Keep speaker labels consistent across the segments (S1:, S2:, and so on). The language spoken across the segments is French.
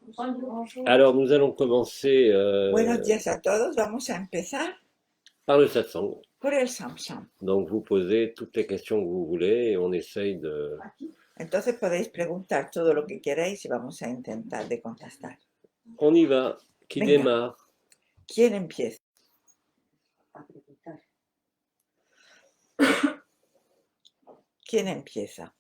S1: Bonjour.
S2: Alors, nous allons commencer
S3: Buenos días a todos. Vamos a empezar
S2: par le satsang.
S3: por el Samsung.
S2: Donc, vous posez toutes les questions que vous voulez et on essaye de...
S3: Entonces podéis preguntar todo lo que queráis y vamos a intentar de contestar.
S2: On y va. Qui
S3: Venga.
S2: démarre?
S3: ¿Quién empieza? ¿Quién empieza?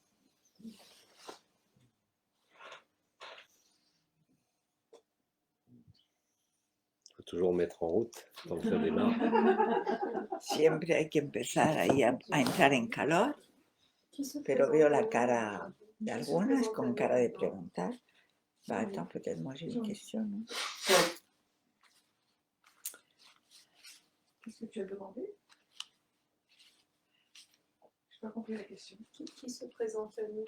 S2: Il faut toujours mettre en route quand ça démarre.
S3: Siempre hay que empezar ahí a entrar en calor, pero veo la cara de algunas con cara de preguntar. Bah, attends, peut-être moi j'ai une question. Non?
S1: Qu'est-ce que tu as demandé? Je n'ai pas compris la question.
S4: Qui se présente à nous?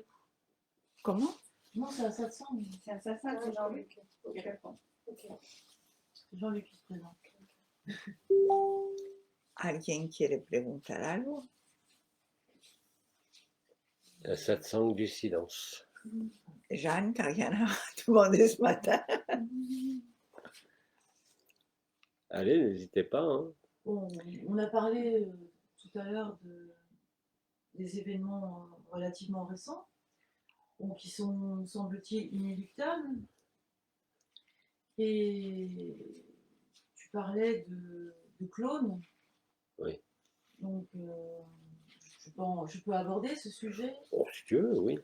S3: Comment?
S4: Non, c'est un satsang.
S1: C'est un satsang, c'est Jean-Luc.
S4: Ok.
S1: Ok.
S4: C'est Jean-Luc qui se présente.
S3: ¿Alguien quiere preguntar algo?
S2: Le satsang du silence.
S3: Jeanne, t'as rien à demander ce matin?
S2: Allez, n'hésitez pas. Hein.
S4: Bon, on a parlé tout à l'heure des événements relativement récents, bon, qui sont, semble-t-il, inéluctables. Et tu parlais de clones.
S2: Oui.
S4: Donc, je peux aborder ce sujet?
S2: Oh, si tu veux, oui.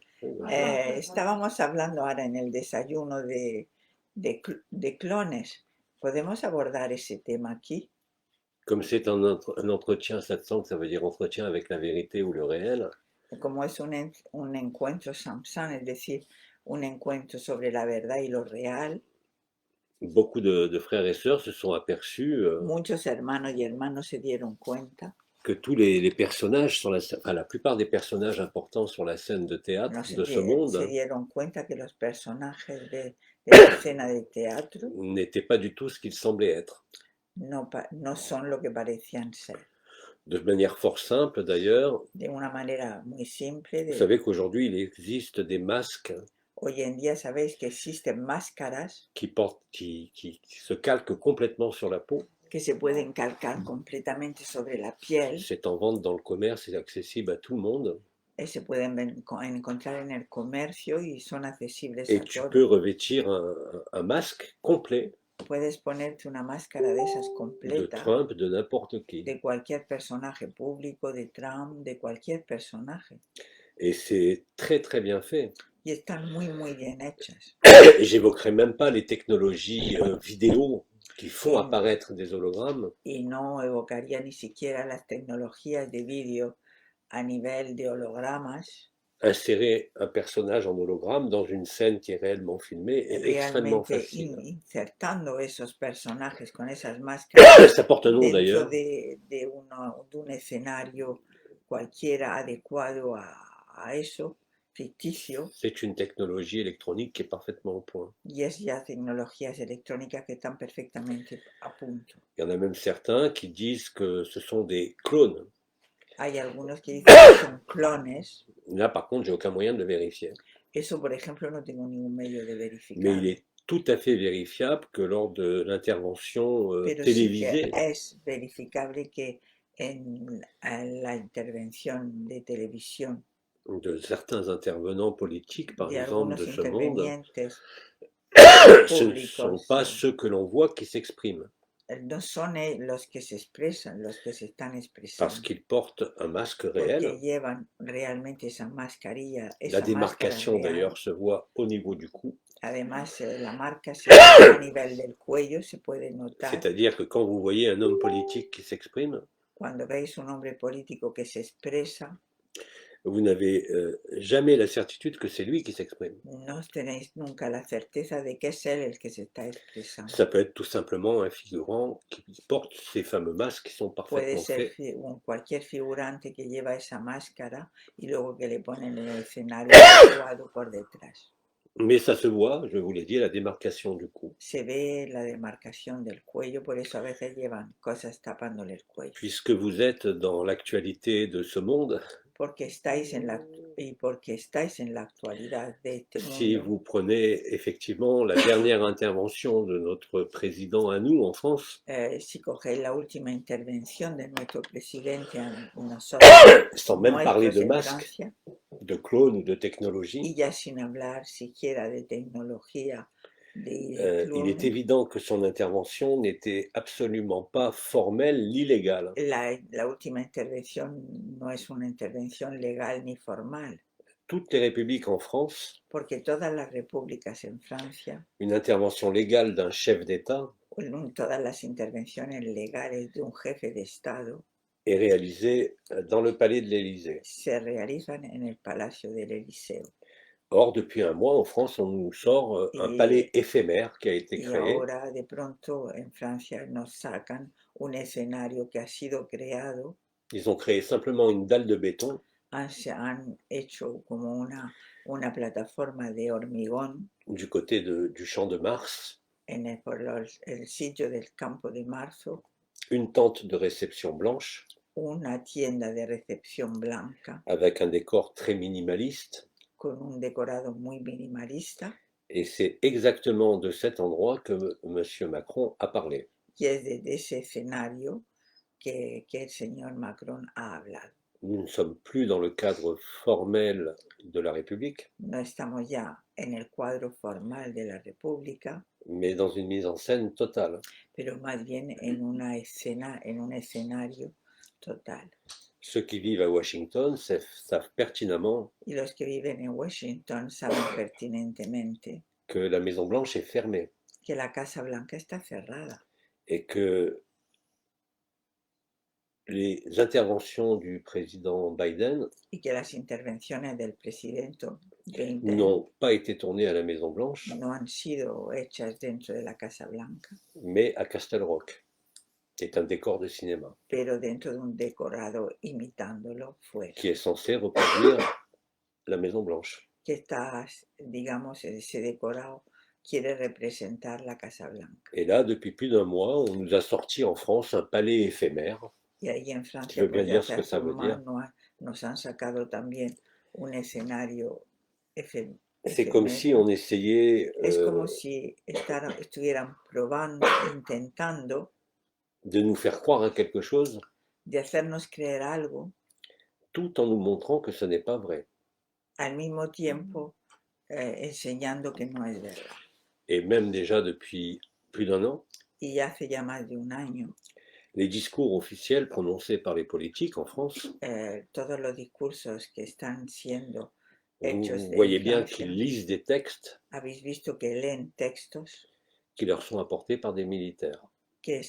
S3: Estábamos hablando ahora en el desayuno de clones. ¿Podemos abordar ese tema aquí?
S2: Comme c'est un entretien satsang, ça veut dire entretien avec la vérité ou le réel.
S3: Como es un encuentro samsang, es decir, un encuentro sobre la verdad y lo real,
S2: Beaucoup de frères et sœurs se sont aperçus
S3: muchos hermanos y hermanas se dieron cuenta,
S2: que tous les personnages, la plupart des personnages importants sur la scène de théâtre
S3: no se,
S2: de ce
S3: se
S2: monde
S3: dieron cuenta que los personajes de la escena de teatro
S2: n'étaient pas du tout ce qu'ils semblaient être.
S3: no son lo que parecían ser.
S2: De manière fort simple d'ailleurs,
S3: De una manera muy simple,
S2: vous savez qu'aujourd'hui il existe des masques
S3: hoy en día sabéis que existen máscaras
S2: qui se calquent complètement sur la peau.
S3: que se pueden calcar completamente sobre la piel.
S2: C'est en vente dans le commerce, c'est accessible à tout le monde.
S3: Se pueden encontrar en el comercio y son accesibles
S2: Et
S3: a
S2: tu
S3: todos.
S2: peux revêtir un masque complet
S3: Puedes ponerte una máscara de esas
S2: de
S3: completa
S2: Trump, de n'importe qui.
S3: de cualquier personaje público, de Trump, de cualquier personaje.
S2: Et c'est très très bien fait.
S3: Y están muy bien hechas.
S2: Et j'évoquerai même pas les technologies vidéo qui font apparaître des hologrammes.
S3: Y no evocaría ni siquiera las tecnologías de vídeo a nivel de hologramas.
S2: Insérer un personnage en hologramme dans une scène qui est réellement filmée est extrêmement facile.
S3: Insertando esos personajes con esas máscaras
S2: Ça porte un nom
S3: dentro
S2: d'ailleurs.
S3: de un escenario cualquiera adecuado a eso, ficticio.
S2: C'est une technologie électronique qui est parfaitement au point.
S3: Y es ya tecnologías electrónicas que están perfectamente a punto.
S2: Il y en a même certains qui disent que ce sont des clones.
S3: Hay algunos que dicen que son clones.
S2: Là, par contre, j'ai aucun moyen de le vérifier.
S3: Eso, por ejemplo, no tengo ningún medio de verificar.
S2: Mais il est tout à fait vérifiable que lors de l'intervention
S3: Pero
S2: télévisée,
S3: sí que es verificable que en la intervención de televisión
S2: de certains intervenants politiques, par
S3: de
S2: exemple,
S3: algunos
S2: de ce monde,
S3: intervenientes
S2: ce ne sont pas ceux que l'on voit qui s'expriment.
S3: no son los que se expresan, los que se están expresando.
S2: Parce qu'ils portent un masque réel.
S3: Porque llevan realmente esa mascarilla.
S2: La démarcation d'ailleurs se voit au niveau du cou.
S3: Además, la marca se ve a nivel del cuello, se puede notar.
S2: C'est-à-dire que quand vous voyez un homme politique qui s'exprime,
S3: Cuando veis un hombre político que se expresa,
S2: vous n'avez jamais la certitude que c'est lui qui s'exprime.
S3: no tenéis nunca la certeza de que es él el que se está expresando.
S2: Ça peut être tout simplement un figurant qui porte ces fameux masques qui sont parfaitement
S3: Puede
S2: faits.
S3: ser cualquier figurante que lleva esa máscara y luego que le ponen en el escenario adecuado por detrás.
S2: Mais ça se voit, je vous l'ai dit, la démarcation du cou.
S3: Se ve la demarcación del cuello, por eso a veces llevan cosas tapándole el cuello.
S2: Puisque vous êtes dans l'actualité de ce monde,
S3: porque estáis en la, y porque estáis en la actualidad de este
S2: Si
S3: mundo.
S2: vous prenez effectivement la dernière intervention de notre président à nous en France,
S3: Si cogéis la última intervención de nuestro presidente a nosotros,
S2: sans même parler
S3: nuestros
S2: de
S3: en
S2: masques,
S3: Francia,
S2: de clones ou de
S3: y
S2: technologie,
S3: ya sin hablar siquiera de tecnología, de
S2: il est
S3: clones,
S2: évident que son intervention n'était absolument pas formelle ni légale.
S3: la última intervención no es una intervención legal ni formal,
S2: Toutes les républiques en France,
S3: porque todas las repúblicas en Francia,
S2: une intervention légale d'un chef d'État
S3: todas las intervenciones legales de un jefe de Estado
S2: est réalisée dans le palais de l'Élysée.
S3: se realizan en el Palacio del Eliseo.
S2: Or, depuis un mois, en France, on nous sort un palais éphémère qui a été
S3: Y
S2: créé.
S3: ahora de pronto en Francia nos sacan un escenario que ha sido creado,
S2: Ils ont créé simplement une dalle de béton
S3: se han hecho como una plataforma de hormigón
S2: du côté du champ de Mars,
S3: por el sitio del Campo de Marzo,
S2: une tente de réception blanche
S3: una tienda de recepción blanca
S2: avec un décor très minimaliste.
S3: con un decorado muy minimalista,
S2: Et c'est exactement de cet endroit que M. Macron a parlé.
S3: y es de ese escenario que el señor Macron ha hablado.
S2: Nous ne sommes plus dans le cadre formel de la République,
S3: No estamos ya en el cuadro formal de la República,
S2: mais dans une mise en scène totale.
S3: pero más bien en una escena, en un escenario total.
S2: Ceux qui vivent à Washington savent pertinemment
S3: Y los que viven en Washington saben pertinentemente
S2: que la Maison Blanche est fermée
S3: que la Casa Blanca está cerrada
S2: et que les interventions du président Biden
S3: y que las intervenciones del presidente Biden
S2: n'ont pas été tournées à la Maison Blanche,
S3: no han sido hechas dentro de la Casa Blanca,
S2: mais à Castle Rock, qui est un décor de cinéma,
S3: pero dentro de un decorado imitándolo fuera,
S2: qui est censé reproduire la Maison Blanche.
S3: que está, digamos, ese decorado quiere representar la Casa Blanca.
S2: Et là, depuis plus d'un mois, on nous a sorti en France un palais éphémère.
S3: Y ahí en
S2: Tu
S3: Francia,
S2: veux bien
S3: pues,
S2: dire
S3: desde
S2: ce que
S3: hace
S2: ça veut
S3: un
S2: dire?
S3: año nos han sacado también un escenario
S2: C'est comme si on essayait
S3: Es como si estuvieran probando, intentando
S2: de nous faire croire à quelque chose,
S3: de hacernos creer algo,
S2: tout en nous montrant que ce n'est pas vrai.
S3: al mismo tiempo enseñando que no es verdad.
S2: Et même déjà depuis plus d'un an,
S3: Y hace ya más de un año,
S2: les discours officiels prononcés par les politiques en France,
S3: todos los discursos que están siendo
S2: vous
S3: hechos
S2: voyez
S3: en
S2: bien
S3: Francia,
S2: qu'ils lisent des textes
S3: habéis visto que leen textos
S2: qui leur sont apportés par des militaires.
S3: que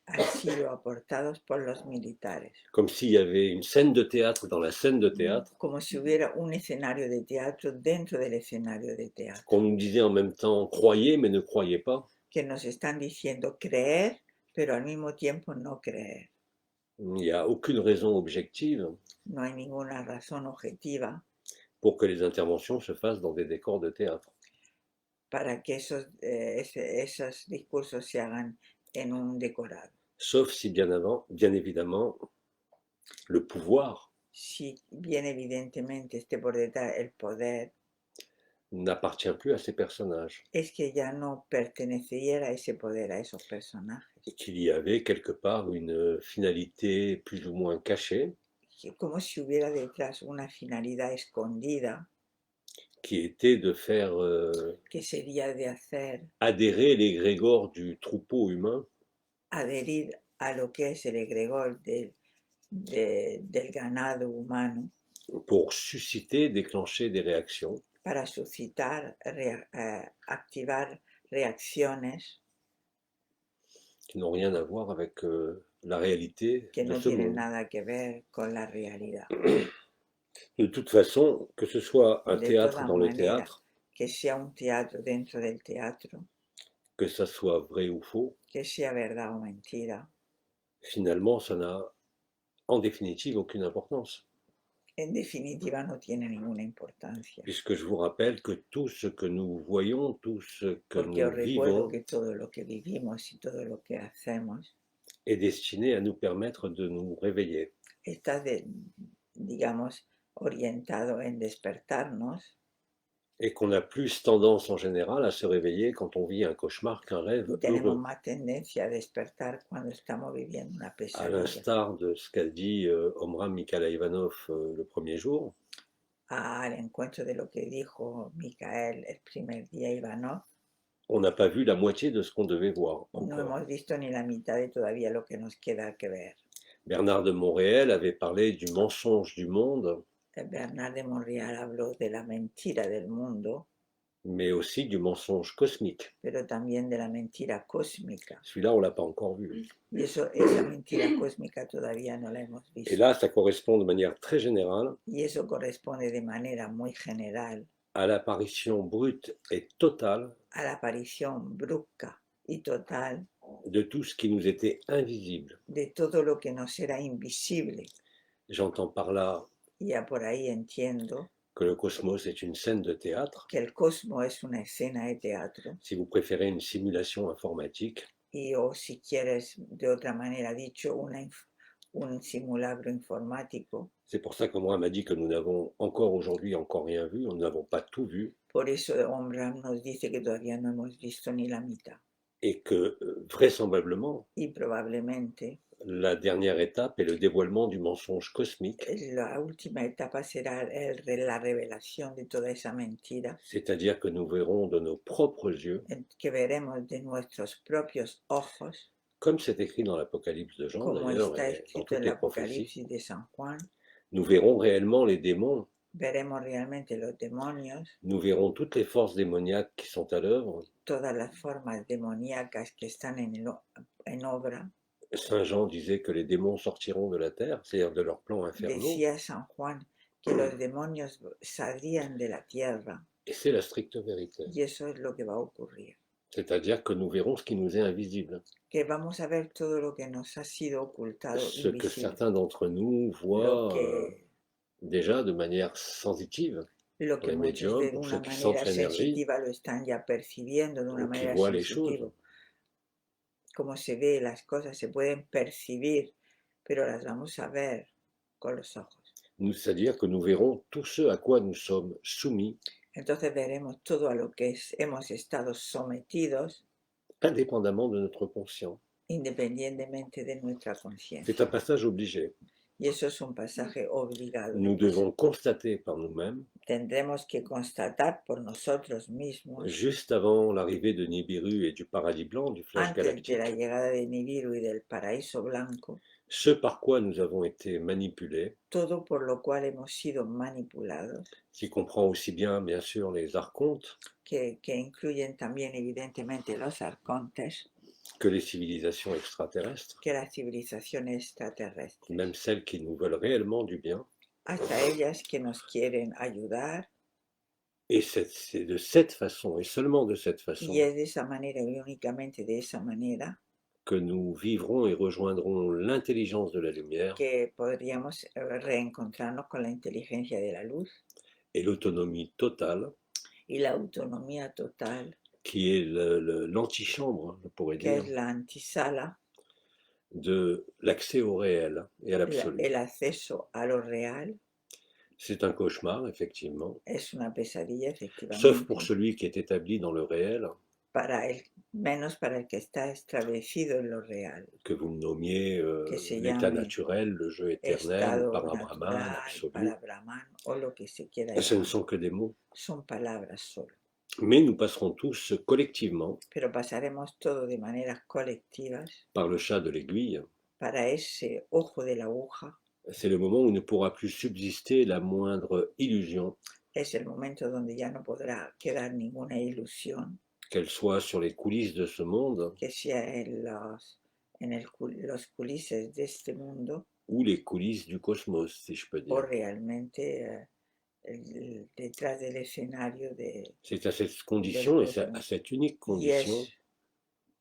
S3: han sido aportados por los militares,
S2: Comme s'il y avait une scène de théâtre dans la scène de théâtre,
S3: como si hubiera un escenario de teatro dentro del escenario de teatro,
S2: qu'on nous disait en même temps croyez mais ne croyez pas.
S3: que nos están diciendo creer, pero al mismo tiempo no creer.
S2: Il n'y a aucune raison objective
S3: No hay ninguna razón objetiva
S2: pour que les interventions se fassent dans des décors de théâtre.
S3: para que esos discursos se hagan en un decorado.
S2: Sauf si bien évidemment, le pouvoir
S3: Si bien evidentemente esté por detrás el poder,
S2: n'appartient plus à ces personnages,
S3: es que ya no perteneciera ese poder a esos personajes.
S2: et qu'il y avait quelque part une finalité plus ou moins cachée,
S3: Como si hubiera detrás una finalidad escondida,
S2: qui était de faire
S3: que sería de hacer
S2: adhérer les grégores du troupeau humain
S3: adherir a lo que es el egregor del ganado humano
S2: pour susciter, déclencher des réactions
S3: para suscitar, activar reacciones
S2: qui n'ont rien à voir avec la réalité
S3: que
S2: de
S3: no
S2: ce
S3: tienen
S2: monde.
S3: nada que ver con la realidad.
S2: De toute façon, que ce soit un
S3: De
S2: théâtre
S3: todas
S2: dans le
S3: maneras,
S2: théâtre,
S3: que sea un teatro dentro del teatro,
S2: que ça soit vrai ou faux,
S3: que sea verdad o mentira,
S2: finalement, ça n'a en définitive aucune importance.
S3: en definitiva no tiene ninguna importancia.
S2: Puisque je vous rappelle que tout ce que nous voyons, tout ce que
S3: Porque os
S2: nous
S3: recuerdo
S2: vivons
S3: que todo lo que vivimos y todo lo que hacemos
S2: est destiné à nous permettre de nous réveiller.
S3: está digamos, orientado en despertarnos
S2: et qu'on a plus tendance en général à se réveiller quand on vit un cauchemar qu'un rêve
S3: y tenemos
S2: heureux.
S3: más tendencia a despertar cuando estamos viviendo una
S2: À
S3: pesadilla.
S2: l'instar de ce qu'a dit Omram Mikhaïlov le premier jour,
S3: Al encuentro de lo que dijo Micael el primer día Ivanov,
S2: on n'a pas vu la moitié de ce qu'on devait voir
S3: no
S2: encore.
S3: hemos visto ni la mitad de todavía lo que nos queda que ver.
S2: Bernard de Montréal avait parlé du mensonge du monde,
S3: Bernard de Montréal habló de la mentira del mundo,
S2: mais aussi du mensonge cosmique.
S3: pero también de la mentira cósmica.
S2: Celui-là, on ne l'a pas encore vu.
S3: Y esa mentira cósmica todavía no la hemos
S2: Et
S3: visto.
S2: là, ça correspond de manière très générale
S3: Y eso corresponde de manera muy general
S2: à l'apparition brute et totale
S3: a la aparición brusca y total
S2: de tout ce qui nous était invisible.
S3: de todo lo que nos era invisible.
S2: J'entends par là
S3: Y ya por ahí entiendo
S2: que le cosmos est une scène de théâtre,
S3: que el cosmos es una escena de teatro
S2: si vous préférez une simulation informatique,
S3: y o si quieres de otra manera dicho un simulacro informático.
S2: c'est pour ça que moi m'a dit que nous n'avons encore aujourd'hui encore rien vu, nous n'avons pas tout vu,
S3: Por eso Omram nos dice que todavía no hemos visto ni la mitad.
S2: et que vraisemblablement,
S3: Y probablemente
S2: la dernière étape est le dévoilement du mensonge cosmique,
S3: la última etapa será la revelación de toda esa mentira,
S2: c'est-à-dire que nous verrons de nos propres yeux,
S3: que veremos de nuestros propios ojos,
S2: comme c'est écrit dans l'Apocalypse de Jean
S3: como
S2: d'ailleurs,
S3: está
S2: et dans
S3: escrito
S2: toutes
S3: en el
S2: les prophéties,
S3: Apocalipsis de San Juan.
S2: nous verrons réellement les démons,
S3: Veremos realmente los demonios,
S2: nous verrons toutes les forces démoniaques qui sont à l'œuvre.
S3: todas las formas demoníacas que están en obra.
S2: Saint Jean disait que les démons sortiront de la terre, c'est-à-dire de leurs plans infernaux,
S3: Decía San Juan que los demonios saldrían de la tierra
S2: et c'est la stricte vérité.
S3: y eso es lo que va a ocurrir.
S2: C'est-à-dire que nous verrons ce qui nous est invisible,
S3: Que vamos a ver todo lo que nos ha sido ocultado,
S2: ce que
S3: invisible,
S2: certains d'entre nous
S3: lo
S2: voient
S3: que,
S2: déjà de manière sensitive,
S3: lo que
S2: les
S3: muchos
S2: médiums,
S3: de
S2: pour
S3: una
S2: ceux qui sentent
S3: manera
S2: l'énergie,
S3: sensitiva lo están ya percibiendo de una
S2: ou qui
S3: manera
S2: voient les choses.
S3: sensitiva. Como se ve, las cosas se pueden percibir, pero las vamos a ver con los ojos.
S2: C'est-à-dire que nous verrons tout ce à quoi nous sommes soumis,
S3: Entonces veremos todo a lo que hemos estado sometidos
S2: indépendamment de notre conscient.
S3: independientemente de nuestra conciencia.
S2: C'est un passage obligé.
S3: Y eso es un pasaje obligado.
S2: Nous devons constater par nous-mêmes,
S3: Tendremos que constatar por nosotros mismos,
S2: juste avant l'arrivée de Nibiru et du paradis blanc, du flash
S3: antes de la
S2: galactique,
S3: llegada de Nibiru y del paraíso blanco,
S2: ce par quoi nous avons été manipulés,
S3: todo por lo cual hemos sido manipulados,
S2: qui comprend aussi bien sûr, les archontes,
S3: que incluyen también evidentemente los arcontes,
S2: que les civilisations extraterrestres,
S3: que las civilizaciones extraterrestres,
S2: même celles qui nous veulent réellement du bien.
S3: hasta ellas que nos quieren ayudar,
S2: Et c'est de cette façon, et seulement de cette façon,
S3: y es de esa manera y únicamente de esa manera
S2: que nous vivrons et rejoindrons l'intelligence de la lumière
S3: que podríamos reencontrarnos con la inteligencia de la luz
S2: et l'autonomie totale,
S3: y la autonomía total,
S2: qui est l'antichambre, je pourrais
S3: que
S2: dire,
S3: es la antisala,
S2: de l'accès au réel et à l'absolu.
S3: el acceso a lo real.
S2: C'est un cauchemar, effectivement,
S3: Es una pesadilla, efectivamente,
S2: sauf pour celui qui est établi dans le réel,
S3: menos para el que está establecido en lo real,
S2: que vous le nommiez
S3: que se
S2: l'état
S3: llame
S2: naturel, le jeu éternel,
S3: estado
S2: Parabrahman,
S3: natural,
S2: l'absolu.
S3: para Brahman o lo que se quiera
S2: Ce ne
S3: llamar.
S2: sont que des mots.
S3: Son palabras solo.
S2: Mais nous passerons tous collectivement
S3: Pero pasaremos todo de maneras colectivas
S2: par le chat de l'aiguille.
S3: para ese ojo de la aguja.
S2: C'est le moment où ne pourra plus subsister la moindre illusion,
S3: Es el momento donde ya no podrá quedar ninguna ilusión,
S2: qu'elle soit sur les coulisses de ce monde
S3: que sea en los culises de este mundo
S2: ou les coulisses du cosmos, si je peux
S3: o
S2: dire.
S3: realmente detrás del escenario de...
S2: C'est à cette condition et à cette unique
S3: Y
S2: condition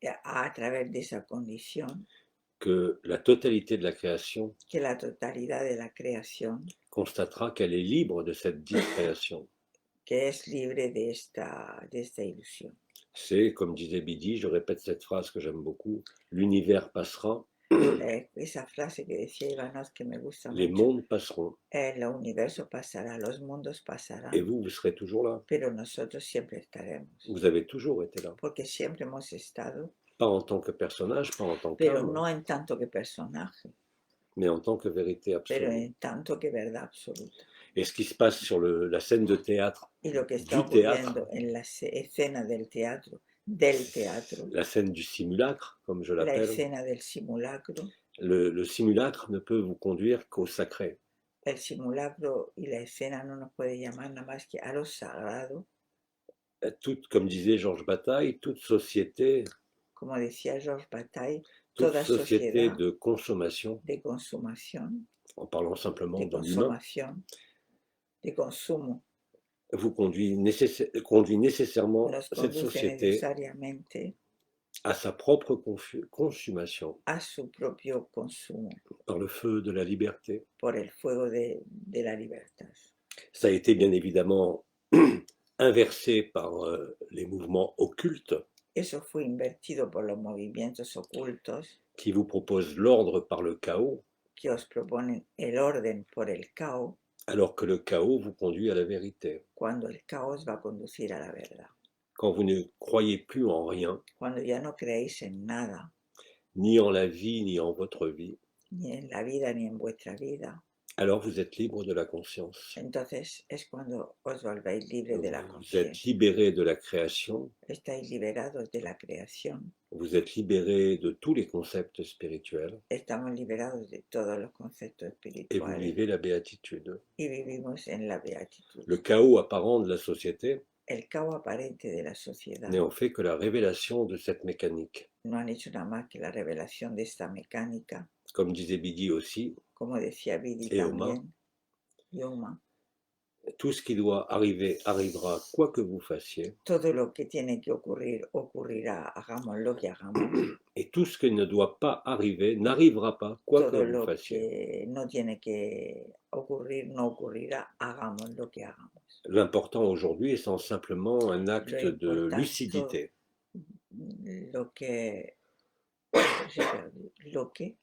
S3: es a través de esa condición
S2: que la totalité de la création
S3: que la totalidad de la creación,
S2: constatera qu'elle est libre de cette dite création.
S3: que es libre de esta ilusión.
S2: C'est, comme disait Bidi, je répète cette phrase que j'aime beaucoup, l'univers passera,
S3: Esa frase que decía Ivanov que me gusta
S2: les
S3: mucho,
S2: mondes passeront,
S3: el universo pasará, los mundos pasarán,
S2: et vous serez toujours là.
S3: pero nosotros siempre estaremos,
S2: Vous avez toujours été là.
S3: porque siempre hemos estado,
S2: Pas en tant que personnage, pas en tant
S3: pero
S2: qu'âme,
S3: no en tanto que personaje,
S2: mais en tant que vérité
S3: pero
S2: absolue.
S3: en tanto que verdad absoluta.
S2: Et ce qui se passe sur la scène de théâtre,
S3: Y lo que está
S2: du théâtre,
S3: ocurriendo en la escena del teatro,
S2: la scène du simulacre, comme je
S3: la
S2: l'appelle,
S3: escena del simulacro,
S2: le simulacre ne peut vous conduire qu'au sacré.
S3: el simulacro y la escena no nos puede llamar nada más que a lo sagrado,
S2: Toute, comme disait Georges Bataille, toute société
S3: como decía Georges Bataille, toda
S2: société
S3: sociedad
S2: de consommation,
S3: de consumación,
S2: en parlant simplement
S3: de
S2: de l'humain,
S3: consumación, de consumo,
S2: vous conduit nécessairement
S3: nos
S2: cette
S3: conduce
S2: société
S3: necesariamente
S2: à sa propre consommation
S3: a su propio consumo
S2: par le feu de la liberté.
S3: por el fuego de la libertad.
S2: Ça a été bien évidemment inversé par les mouvements occultes
S3: Eso fue invertido por los movimientos ocultos
S2: qui vous proposent l'ordre par le chaos,
S3: que os proponen el orden por el caos,
S2: alors que le chaos vous conduit à la vérité.
S3: cuando el caos va a conducir a la verdad.
S2: Quand vous ne croyez plus en rien,
S3: Cuando ya no creéis en nada,
S2: ni en la vie, ni en votre vie,
S3: ni en la vida ni en vuestra vida,
S2: alors vous êtes libre de la conscience.
S3: entonces es cuando os volvéis libres de la
S2: Vous êtes
S3: conciencia.
S2: libéré de la création,
S3: Estáis liberados de la creación,
S2: vous êtes libéré de tous les concepts spirituels
S3: estamos liberados de todos los conceptos
S2: et vous
S3: espirituales
S2: vivez la béatitude.
S3: y vivimos en la beatitud.
S2: Le chaos apparent de la société
S3: El caos aparente de la sociedad
S2: n'est en fait que la révélation de cette mécanique.
S3: no han hecho nada más que la revelación de esta mecánica,
S2: Comme disait Biggie aussi,
S3: como decía Vidi
S2: Et Oma.
S3: también, y Oma.
S2: tout ce qui doit arriver arrivera quoi que vous fassiez,
S3: Todo lo que tiene que ocurrir ocurrirá, hagamos lo que hagamos.
S2: et tout ce qui ne doit pas arriver n'arrivera pas quoi que
S3: Todo
S2: vous
S3: lo
S2: fassiez.
S3: que no tiene que ocurrir no ocurrirá, hagamos lo que hagamos.
S2: L'important aujourd'hui est simplement un acte
S3: Lo
S2: de
S3: importante-
S2: lucidité.
S3: Lo que, lo que,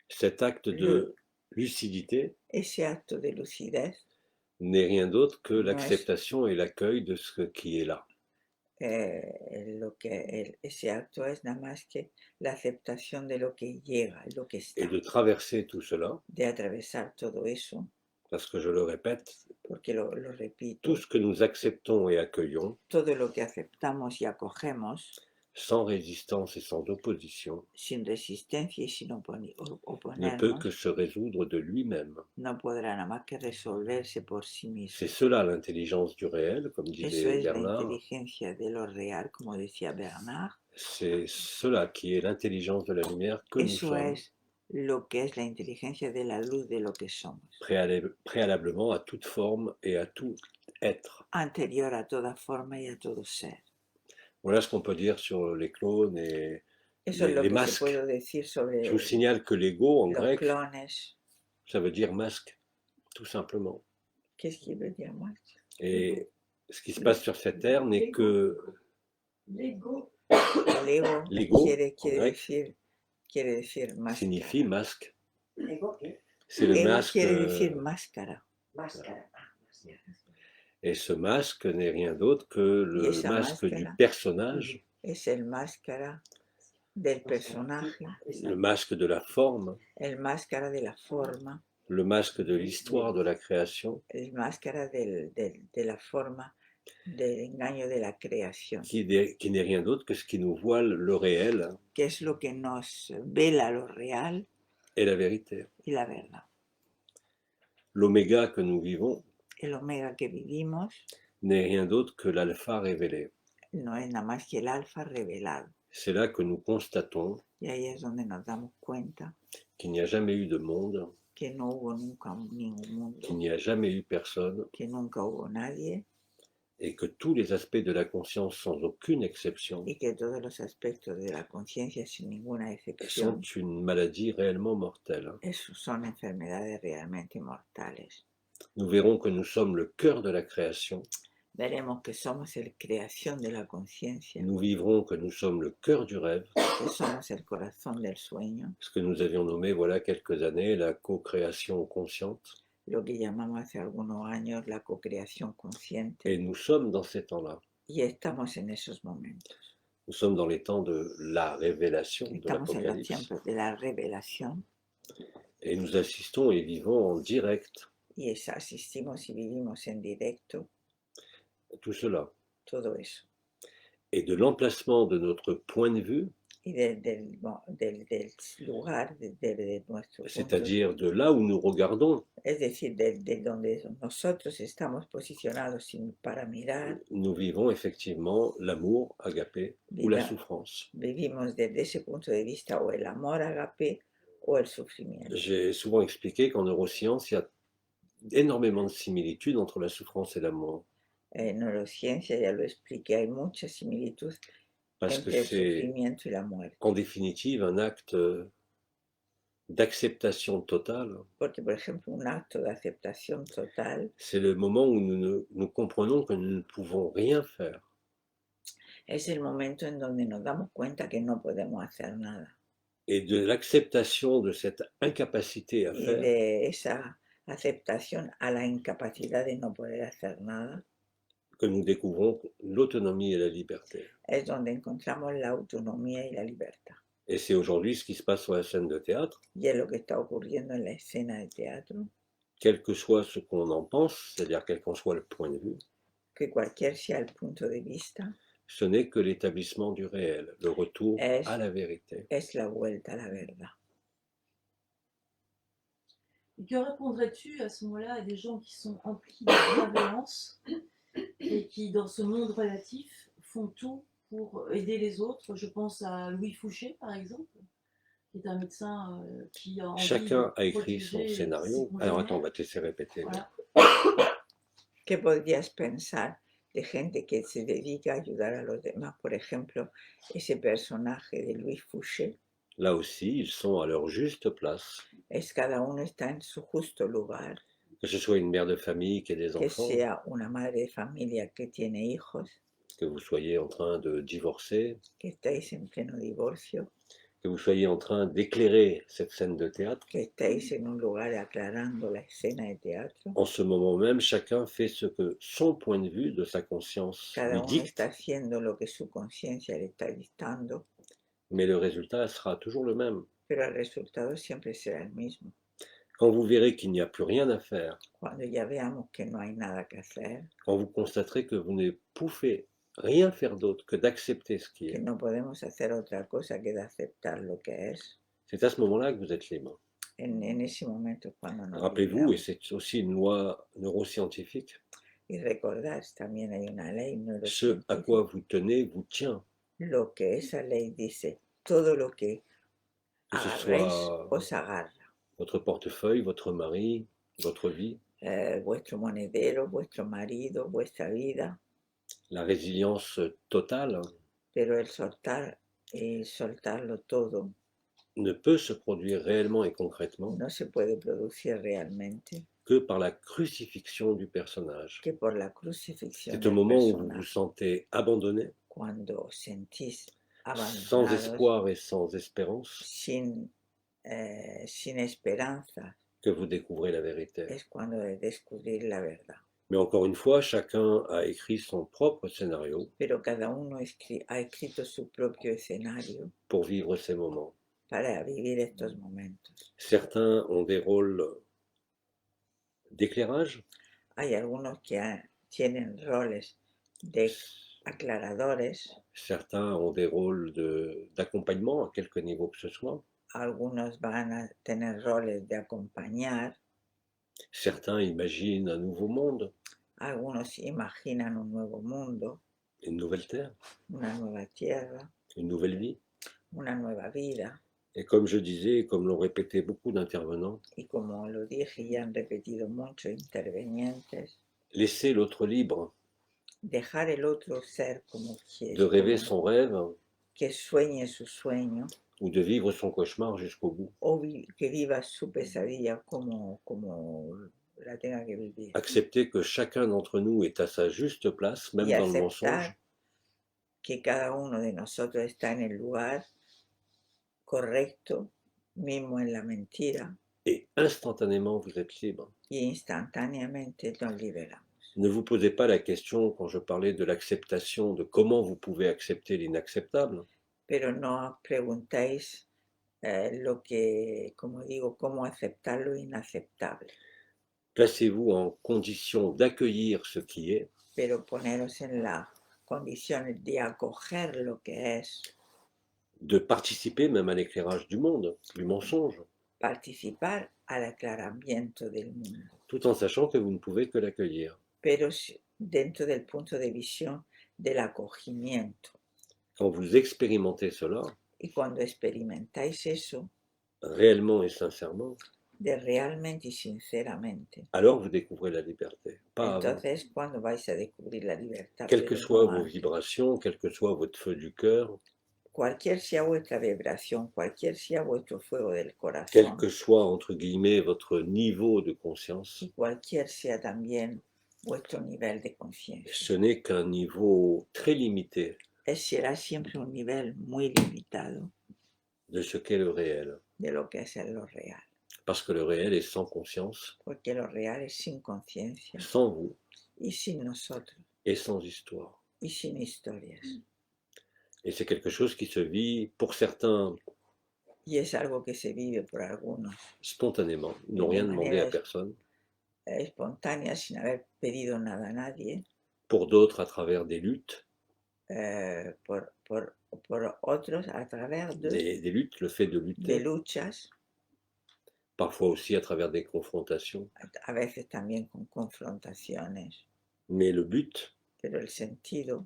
S2: Cet acte de lucidité
S3: ese acto de lucidez,
S2: n'est rien d'autre que
S3: No es-
S2: l'acceptation et l'accueil de ce qui est là.
S3: ese acto es nada más que la aceptación de lo que llega, lo que está,
S2: Et de traverser tout cela,
S3: de atravesar todo eso,
S2: parce que je le répète,
S3: porque lo repito,
S2: tout ce que nous acceptons et accueillons,
S3: todo lo que aceptamos y acogemos,
S2: sans résistance et sans opposition,
S3: sin resistencia y sin
S2: ne peut
S3: oponernos,
S2: que se résoudre de lui-même.
S3: no podrá nada más que resolverse por sí mismo.
S2: C'est cela l'intelligence du réel, comme
S3: Eso
S2: disait
S3: es la
S2: Bernard.
S3: inteligencia de lo real, como decía Bernard.
S2: C'est cela qui est l'intelligence de la lumière que nous
S3: Eso
S2: sommes,
S3: es lo que es la inteligencia de la luz de lo que somos,
S2: préalablement à toute forme et à tout être.
S3: anterior a toda forma y a todo ser.
S2: Voilà ce qu'on peut dire sur les clones et
S3: Eso es lo
S2: les
S3: que se
S2: masques.
S3: puede decir sobre
S2: Je vous signale que l'ego en
S3: los
S2: grec,
S3: clones.
S2: ça veut dire masque, tout simplement.
S3: Qu'est-ce qui veut dire moi?
S2: Et ce qui se passe sur cette terre n'est que
S1: L'ego.
S3: El ego
S2: L'ego,
S3: quiere
S2: en
S3: decir máscara.
S2: signifie masque.
S1: L'ego che?
S2: C'est le
S3: Ego
S2: masque,
S3: quiere decir máscara.
S1: Maschera.
S2: et ce masque n'est rien d'autre que le
S3: esa
S2: masque du
S3: máscara.
S2: personnage,
S3: Es el máscara del personaje,
S2: le masque de la forme,
S3: el máscara de la forma,
S2: le masque de l'histoire de la création,
S3: el máscara de la forma del engaño de la creación,
S2: qui n'est rien d'autre que ce qui nous voile le réel
S3: que es lo que nos vela lo real
S2: et la vérité.
S3: y la verdad.
S2: L'oméga que nous vivons
S3: El omega que vivimos
S2: n'est rien d'autre que l'alpha révélé.
S3: no es nada más que el alfa revelado.
S2: C'est là que nous constatons
S3: Y ahí es donde nos damos cuenta
S2: qu'il n'y a jamais eu de monde,
S3: que no hubo nunca ningún
S2: qu'il
S3: mundo,
S2: n'y a jamais eu personne,
S3: que nunca hubo nadie
S2: et que tous les aspects de la conscience, sans aucune exception,
S3: y que todos los aspectos de la conciencia, sin ninguna excepción,
S2: sont une maladie réellement mortelle.
S3: son enfermedades realmente mortales.
S2: Nous verrons que nous sommes le cœur de la création
S3: veremos que somos la creación de la conciencia,
S2: nous vivrons que nous sommes le cœur du rêve,
S3: que somos el corazón del sueño,
S2: ce que nous avions nommé, voilà quelques années, la co-création consciente.
S3: lo que llamamos hace algunos años la co-creación consciente,
S2: Et nous sommes dans ces temps-là.
S3: y estamos en esos momentos.
S2: Nous sommes dans les temps de la révélation, de
S3: Estamos en los
S2: l'Apocalypse.
S3: tiempos de la revelación
S2: Et nous assistons et vivons en direct
S3: y asistimos y vivimos en directo
S2: tout cela.
S3: todo eso.
S2: Et de l'emplacement de notre point de vue,
S3: Y del lugar de nuestro punto,
S2: c'est-à-dire de là où nous regardons,
S3: es decir, de donde nosotros estamos posicionados para mirar,
S2: nous vivons effectivement l'amour agapé ou la
S3: Viva.
S2: souffrance.
S3: vivimos desde ese punto de vista o el amor agape o el sufrimiento.
S2: J'ai souvent expliqué qu'en neurosciences, il y a énormément de similitudes entre la souffrance et l'amour.
S3: En neurociencia, ya lo expliqué, hay mucha similitud
S2: Parce que
S3: entre el
S2: c'est
S3: sufrimiento y la muerte.
S2: en définitive un acte d'acceptation totale.
S3: Porque, por ejemplo, un acto de aceptación total
S2: C'est le moment où nous comprenons que nous ne pouvons rien faire.
S3: es el momento en donde nos damos cuenta que no podemos hacer nada.
S2: Et de l'acceptation de cette incapacité à
S3: Y
S2: faire,
S3: de esa aceptación a la incapacidad de no poder hacer nada
S2: que nous découvrons l'autonomie et la liberté.
S3: es donde encontramos la autonomía y la libertad.
S2: Et c'est aujourd'hui ce qui se passe sur la scène de théâtre,
S3: Y es lo que está ocurriendo en la escena de teatro,
S2: quel que soit ce qu'on en pense, c'est-à-dire quel qu'en soit le point de vue,
S3: que cualquier sea el punto de vista,
S2: ce n'est que l'établissement du réel, le retour
S3: Es-
S2: à la vérité.
S3: es la vuelta a la verdad.
S4: Et que répondrais-tu à ce moment-là à des gens qui sont emplis de bienveillance et qui, dans ce monde relatif, font tout pour aider les autres? Je pense à Louis Fouché, par exemple, qui est un médecin qui a envie
S2: Chacun
S4: de
S2: a écrit son
S4: protéger
S2: scénario.
S4: ses
S2: Alors attends, on
S4: congénères.
S2: va te laisser répéter.
S4: Voilà.
S3: ¿Qué podrías pensar de gente que se dedica a ayudar a los demás? Por ejemplo, ese personaje de Louis Fouché,
S2: Là aussi, ils sont à leur juste place.
S3: es cada uno está en su justo lugar,
S2: Que ce soit une mère de famille qui ait des
S3: que
S2: enfants,
S3: sea una madre de familia que tiene hijos,
S2: que vous soyez en train de divorcer,
S3: que estáis en pleno divorcio,
S2: que vous soyez en train d'éclairer cette scène de théâtre.
S3: que estáis en un lugar aclarando la escena de teatro.
S2: En ce moment même, chacun fait ce que son point de vue de sa conscience
S3: Cada
S2: lui
S3: uno
S2: dicte,
S3: está haciendo lo que su conciencia le está dictando,
S2: mais le résultat sera toujours le même.
S3: pero el resultado siempre será el mismo.
S2: Quand vous verrez qu'il n'y a plus rien à faire,
S3: Cuando ya veamos que no hay nada que hacer,
S2: quand vous constaterez que vous ne pouvez rien faire d'autre que d'accepter ce qui
S3: que
S2: est,
S3: no podemos hacer otra cosa que de aceptar lo que es,
S2: c'est à ce moment-là que vous êtes libre.
S3: en ese momento es cuando nos
S2: Rappelez-vous, et
S3: liberamos.
S2: c'est aussi une loi neuroscientifique,
S3: Y recordad, también hay una ley
S2: ce à
S3: neurocientífica.
S2: quoi vous tenez vous tient.
S3: Lo que esa ley dice, todo lo que
S2: Que ce
S3: agarréis
S2: soit
S3: os agarra.
S2: votre portefeuille, votre mari, votre vie,
S3: Vuestro monedero, vuestro marido, vuestra vida,
S2: la résilience totale
S3: pero el soltar y soltarlo todo
S2: ne peut se produire réellement et concrètement
S3: no se puede producir realmente
S2: que par la crucifixion du personnage.
S3: que por la crucifixión
S2: C'est au
S3: del
S2: moment où vous vous
S3: personaje.
S2: sentez abandonné,
S3: Cuando os sentís
S2: sans
S3: abandonados,
S2: espoir et sans espérance,
S3: sin esperanza,
S2: que vous découvrez la vérité.
S3: es cuando de descubrir la verdad.
S2: Mais encore une fois, chacun a écrit son propre scénario
S3: Pero cada uno ha escrito su propio escenario
S2: pour vivre ces moments.
S3: para vivir estos momentos.
S2: Certains ont des rôles d'éclairage,
S3: Hay algunos que tienen roles de aclaradores,
S2: certains ont des rôles d'accompagnement à quelque niveau que ce soit,
S3: algunos van a tener roles de acompañar,
S2: certains imaginent un nouveau monde,
S3: algunos imaginan un nuevo mundo,
S2: une nouvelle terre,
S3: una nueva tierra,
S2: une nouvelle vie.
S3: una nueva vida.
S2: Et comme je disais, et comme l'ont répété beaucoup d'intervenants,
S3: Y como lo dije y han repetido muchos intervenientes,
S2: laisser l'autre libre
S3: dejar el otro ser como quiere,
S2: de rêver
S3: como
S2: son rêve
S3: que sueñe su sueño
S2: ou de vivre son cauchemar jusqu'au bout.
S3: o que viva su pesadilla como la tenga que vivir.
S2: Accepter que chacun d'entre nous est à sa juste place, même
S3: Y
S2: dans le mensonge,
S3: aceptar que cada uno de nosotros está en el lugar correcto, mismo en la mentira,
S2: et instantanément vous êtes libre.
S3: y instantáneamente nos liberamos.
S2: Ne vous posez pas la question, quand je parlais de l'acceptation, de comment vous pouvez accepter l'inacceptable.
S3: Pero no os preguntéis lo que, como digo, cómo aceptar lo inaceptable,
S2: Placez-vous en condition d'accueillir ce qui est,
S3: pero poneros en las condiciones de acoger lo que es,
S2: de participer même à l'éclairage du monde, du mensonge,
S3: participar al aclaramiento del mundo,
S2: tout en sachant que vous ne pouvez que l'accueillir.
S3: pero dentro del punto de visión del acogimiento.
S2: Quand vous expérimentez cela,
S3: Y cuando experimentáis eso,
S2: réellement et sincèrement,
S3: de realmente y sinceramente,
S2: alors vous découvrez la liberté, pas avant.
S3: entonces cuando vais a descubrir la libertad,
S2: Quelles que
S3: pero
S2: soient
S3: no
S2: vos
S3: antes.
S2: vibrations, quel que soit votre feu du cœur,
S3: Cualquier sea vuestra vibración, cualquier sea vuestro fuego del
S2: quel
S3: corazón,
S2: que soit, entre guillemets, votre niveau de conscience,
S3: y cualquier sea también vuestro nivel de conciencia,
S2: ce n'est qu'un niveau très limité
S3: será siempre un nivel muy limitado
S2: de ce qu'est le réel.
S3: de lo que es lo real,
S2: Parce que le réel est sans conscience,
S3: porque lo real es sin conciencia
S2: sans vous
S3: y sin nosotros
S2: et sans histoire.
S3: y sin historias.
S2: Et c'est quelque chose qui se vit, pour certains,
S3: Y es algo que se vive por algunos
S2: spontanément. Ils n'ont
S3: de
S2: rien demandé à
S3: manera
S2: personne.
S3: espontánea, sin haber pedido nada a nadie,
S2: Pour d'autres, à travers des luttes,
S3: por otros a través
S2: des luttes, le fait de
S3: de
S2: lutter,
S3: luchas,
S2: parfois aussi à travers des confrontations.
S3: a veces también con confrontaciones,
S2: Mais le but
S3: pero el sentido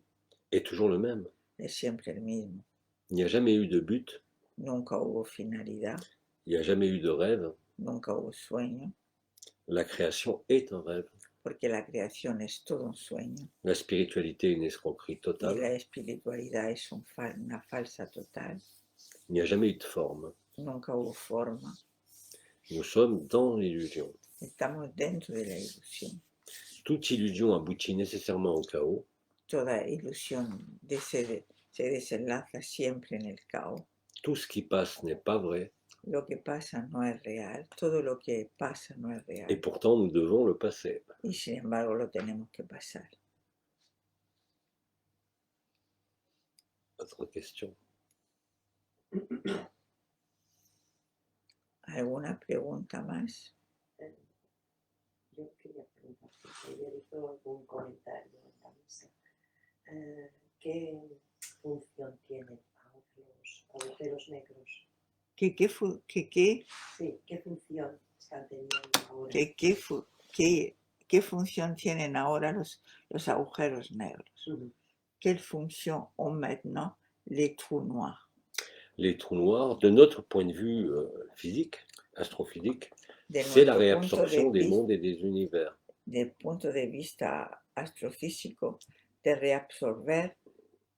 S2: est toujours le même.
S3: es siempre el mismo.
S2: Il n'y a jamais eu de but,
S3: Nunca hubo finalidad,
S2: il n'y a jamais eu de rêve.
S3: nunca hubo sueño,
S2: La création est un rêve.
S3: porque la creación es todo un sueño
S2: La spiritualité est une escroquerie
S3: y
S2: totale.
S3: la espiritualidad es una falsa total.
S2: Il n'y a jamais eu de forme.
S3: Nunca hubo forma.
S2: Nous sommes dans l'illusion.
S3: Estamos dentro de la ilusión.
S2: Toute illusion aboutit nécessairement au chaos.
S3: Toda ilusión se desenlaza siempre en el caos.
S2: Tout ce qui passe n'est pas vrai.
S3: Lo que pasa no es real, todo lo que pasa no es
S2: Et
S3: real.
S2: pourtant, nous devons le passer.
S3: Y sin embargo lo tenemos que pasar.
S2: Autre question.
S3: ¿Alguna pregunta más?
S1: Yo quería preguntar, porque ayer hizo algún comentario en la mesa. ¿Qué función tienen ahora los agujeros negros?
S3: ¿Qué
S1: Sí, ¿qué función están teniendo ahora?
S3: qué función tienen ahora los agujeros negros? Quelle fonction ont maintenant les trous noirs?
S2: Les trous noirs, de notre point de vue physique, astrophysique,
S3: De
S2: c'est la
S3: nuestro punto de
S2: réabsorption des
S3: vista,
S2: mondes et des univers.
S3: del punto de vista astrofísico, de reabsorber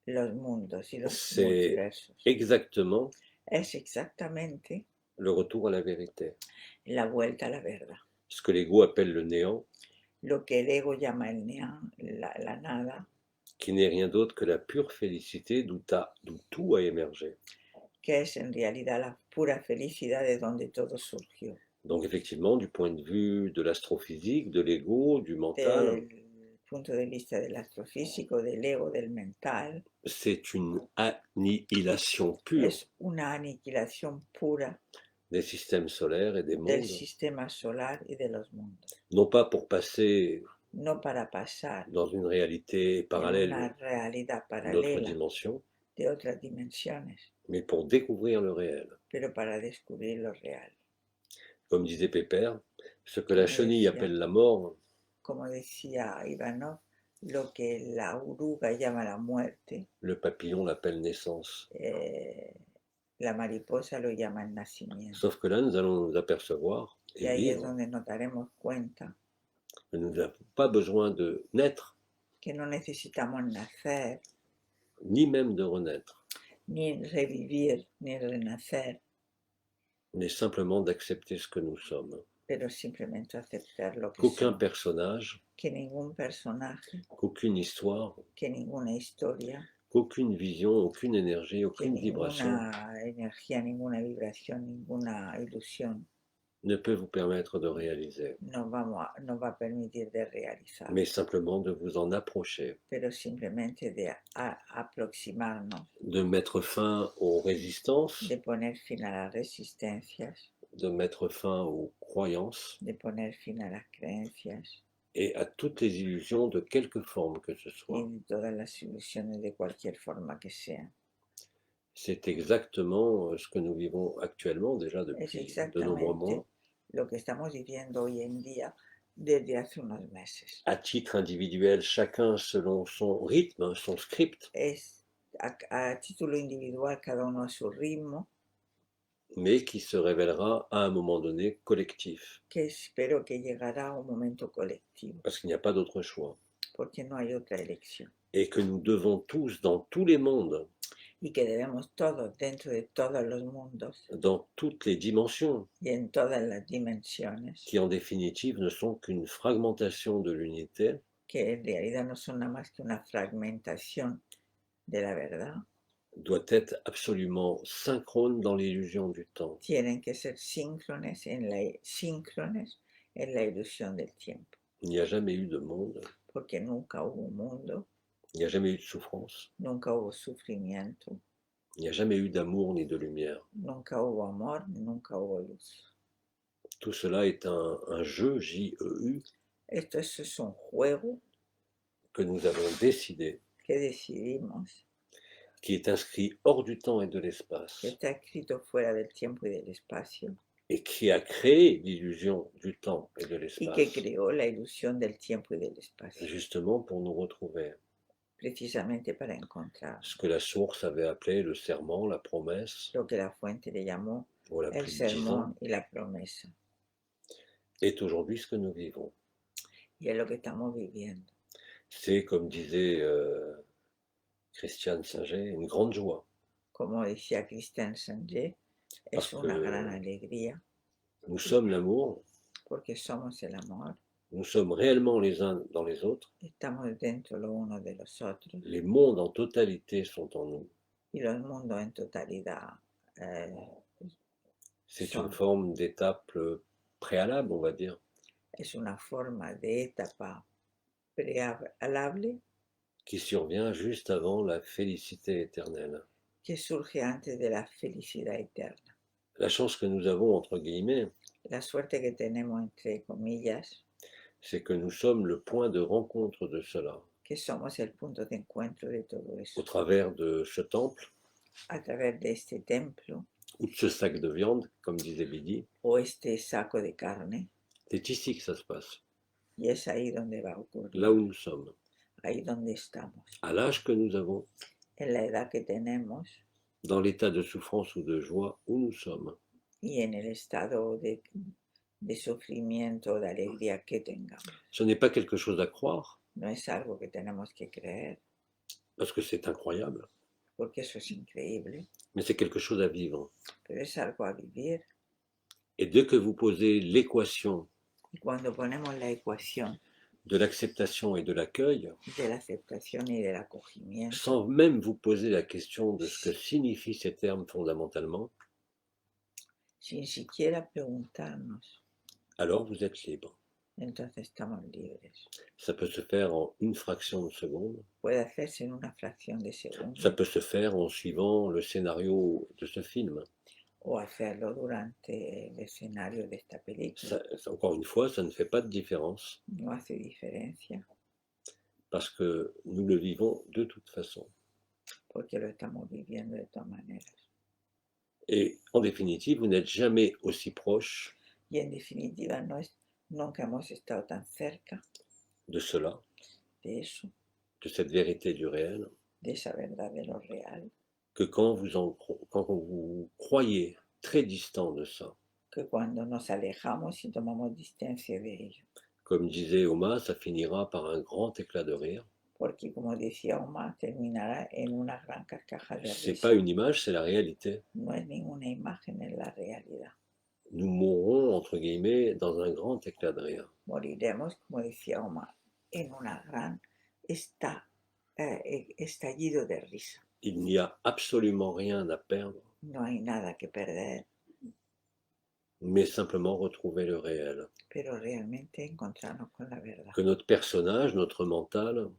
S3: los mundos y los
S2: C'est
S3: multiversos.
S2: exactement
S3: Es exactamente
S2: le retour à la vérité.
S3: la vuelta a la verdad.
S2: Ce que l'ego appelle le néant,
S3: Lo que el ego llama el néant, la nada,
S2: qui n'est rien d'autre que la pure félicité d'où tout a émergé.
S3: que es en realidad la pura felicidad de donde todo surgió.
S2: Donc effectivement, du point de vue de l'astrophysique, de l'ego, du mental,
S3: Del punto de vista del astrofísico, del ego, del mental,
S2: c'est une annihilation pure
S3: es una aniquilación pura
S2: des systèmes solaires et des
S3: del
S2: mondes,
S3: sistema solar y de los mundos.
S2: non pas pour passer
S3: No para pasar
S2: dans une réalité
S3: en
S2: parallèle,
S3: una realidad
S2: d'autres
S3: paralela
S2: dimensions,
S3: de otras dimensiones,
S2: mais pour découvrir le réel.
S3: pero para descubrir lo real.
S2: Comme disait Pépère, ce que la
S3: Comme
S2: chenille
S3: decía.
S2: appelle la mort,
S3: Como decía Ivanov, lo que la oruga llama la muerte,
S2: le papillon l'appelle naissance.
S3: la mariposa lo llama el nacimiento.
S2: Sauf que là, nous allons nous apercevoir
S3: Y
S2: et
S3: ahí es
S2: vivre
S3: donde nos daremos cuenta
S2: que nous n'avons pas besoin de naître,
S3: que no necesitamos nacer,
S2: ni même de renaître,
S3: ni revivir, ni renacer,
S2: mais simplement d'accepter ce que nous sommes.
S3: pero simplemente aceptar lo que
S2: qu'aucun
S3: son,
S2: personnage,
S3: que ningún personaje,
S2: qu'aucune histoire,
S3: que ninguna historia,
S2: qu'aucune vision, aucune énergie,
S3: que
S2: aucune vibration
S3: ninguna energía, ninguna vibración, ninguna ilusión
S2: ne peut vous permettre de réaliser,
S3: nos va a permitir de realizar,
S2: mais simplement de vous en approcher,
S3: pero simplemente de aproximarnos,
S2: de mettre fin aux résistances,
S3: de poner fin a las resistencias,
S2: de mettre fin aux croyances
S3: de poner fin a las creencias
S2: et à toutes les illusions de quelque forme que ce
S3: y
S2: soit.
S3: de todas las ilusiones de cualquier forma que sean.
S2: C'est exactement ce que nous vivons actuellement déjà
S3: Es
S2: depuis de nombreux
S3: exactamente
S2: mois.
S3: lo que estamos viviendo hoy en día desde hace unos meses.
S2: À titre individuel, chacun selon son rythme, son script,
S3: Es a título individual cada uno a su ritmo,
S2: mais qui se révélera à un moment donné collectif,
S3: que espero que llegará a un momento colectivo,
S2: parce qu'il n'y a pas d'autre choix.
S3: porque no hay otra elección.
S2: Et que nous devons tous, dans tous les mondes,
S3: Y que debemos todos, dentro de todos los mundos
S2: dans toutes les dimensions,
S3: y en todas las dimensiones,
S2: qui en définitive ne sont qu'une fragmentation de l'unité,
S3: que en realidad no son nada más que una fragmentación de la verdad,
S2: doit être absolument synchrone dans l'illusion du temps.
S3: tienen que ser síncrones en la ilusión del tiempo,
S2: Il n'y a jamais eu de monde,
S3: porque nunca hubo mundo,
S2: il n'y a jamais eu de souffrance,
S3: nunca hubo sufrimiento,
S2: il n'y a jamais eu d'amour ni de lumière.
S3: nunca hubo amor, nunca hubo luz.
S2: Tout cela est un jeu, J-E-U,
S3: Esto es un juego
S2: que nous avons décidé,
S3: que decidimos,
S2: qui est inscrit hors du temps et de
S3: que
S2: l'espace,
S3: está escrito fuera del tiempo y del espacio,
S2: et qui a créé l'illusion du temps et de
S3: y que
S2: l'espace,
S3: creó la ilusión del tiempo y del espacio,
S2: justement pour nous retrouver.
S3: precisamente para encontrar
S2: Ce que la source avait appelé le serment, la promesse,
S3: lo que la fuente le llamó
S2: voilà
S3: el
S2: plus de 10 ans,
S3: sermón y la promesa.
S2: est aujourd'hui ce que nous vivons.
S3: Y es lo que estamos viviendo.
S2: C'est, comme disait Christiane Singer, une grande joie,
S3: Como decía Christian Sanger,
S2: parce
S3: es una gran
S2: que
S3: alegría
S2: nous sommes l'amour,
S3: porque somos el amor,
S2: nous sommes réellement les uns dans les autres,
S3: estamos dentro lo uno de los otros
S2: les mondes en totalité sont en nous.
S3: y los mundos en totalidad
S2: C'est
S3: son.
S2: une forme d'étape préalable, on va dire,
S3: Es una forma de etapa prealable
S2: qui survient juste avant la félicité éternelle.
S3: que surge antes de la felicidad eterna.
S2: La chance que nous avons, entre guillemets,
S3: La suerte que tenemos, entre comillas,
S2: c'est que nous sommes le point de rencontre de cela.
S3: que somos el punto de encuentro de todo
S2: Au
S3: eso.
S2: travers de ce temple,
S3: A través de este templo
S2: ou de ce sac de viande, comme disait Bidi,
S3: o este saco de carne,
S2: c'est ici que ça se passe,
S3: y es ahí donde va a ocurrir,
S2: là où nous sommes,
S3: ahí donde estamos,
S2: à l'âge que nous avons,
S3: en la edad que tenemos
S2: dans l'état de souffrance ou de joie où nous sommes.
S3: y en el estado de sufrimiento o de alegría que tengamos.
S2: Ce n'est pas quelque chose à croire,
S3: No es algo que tenemos que creer,
S2: parce que c'est incroyable,
S3: porque eso es increíble,
S2: mais c'est quelque chose à vivre.
S3: pero es algo a vivir.
S2: Et dès que vous posez l'équation
S3: Y cuando ponemos la ecuación
S2: de l'acceptation et de l'accueil,
S3: de la aceptación y del acogimiento,
S2: sans même vous poser la question de ce que signifient ces termes fondamentalement,
S3: sin siquiera preguntarnos,
S2: alors vous êtes libre.
S3: entonces estamos libres.
S2: Ça peut se faire en une fraction de seconde,
S3: Puede hacerse en una fracción de segundo
S2: ça peut se faire en suivant le scénario de ce film.
S3: o hacerlo durante el escenario de esta película.
S2: Encore une fois, ça ne fait pas de différence,
S3: No hace diferencia
S2: parce que nous le vivons de toute façon.
S3: porque lo estamos viviendo de todas maneras.
S2: Et en définitive, vous n'êtes jamais aussi proche
S3: Y en definitiva nunca hemos estado tan cerca
S2: de cela,
S3: de eso,
S2: de cette vérité du réel,
S3: de esa verdad de lo real,
S2: que quand vous croyez très distant de ça.
S3: que cuando nos alejamos y tomamos distancia de ello.
S2: Comme disait Oma, ça finira par un grand éclat de rire.
S3: Porque como decía Oma, terminará en una gran carcajada de
S2: C'est
S3: risa.
S2: pas une image, c'est la réalité.
S3: No es ninguna imagen, es la realidad.
S2: nous mourrons, entre guillemets, dans un grand éclat de rire.
S3: Moriremos, como decía Omar, en una gran estallido de risa.
S2: Il n'y a absolument rien à perdre,
S3: No hay nada que perder,
S2: mais simplement retrouver le réel.
S3: pero realmente encontrarnos con la verdad.
S2: Que notre personnage, notre mental,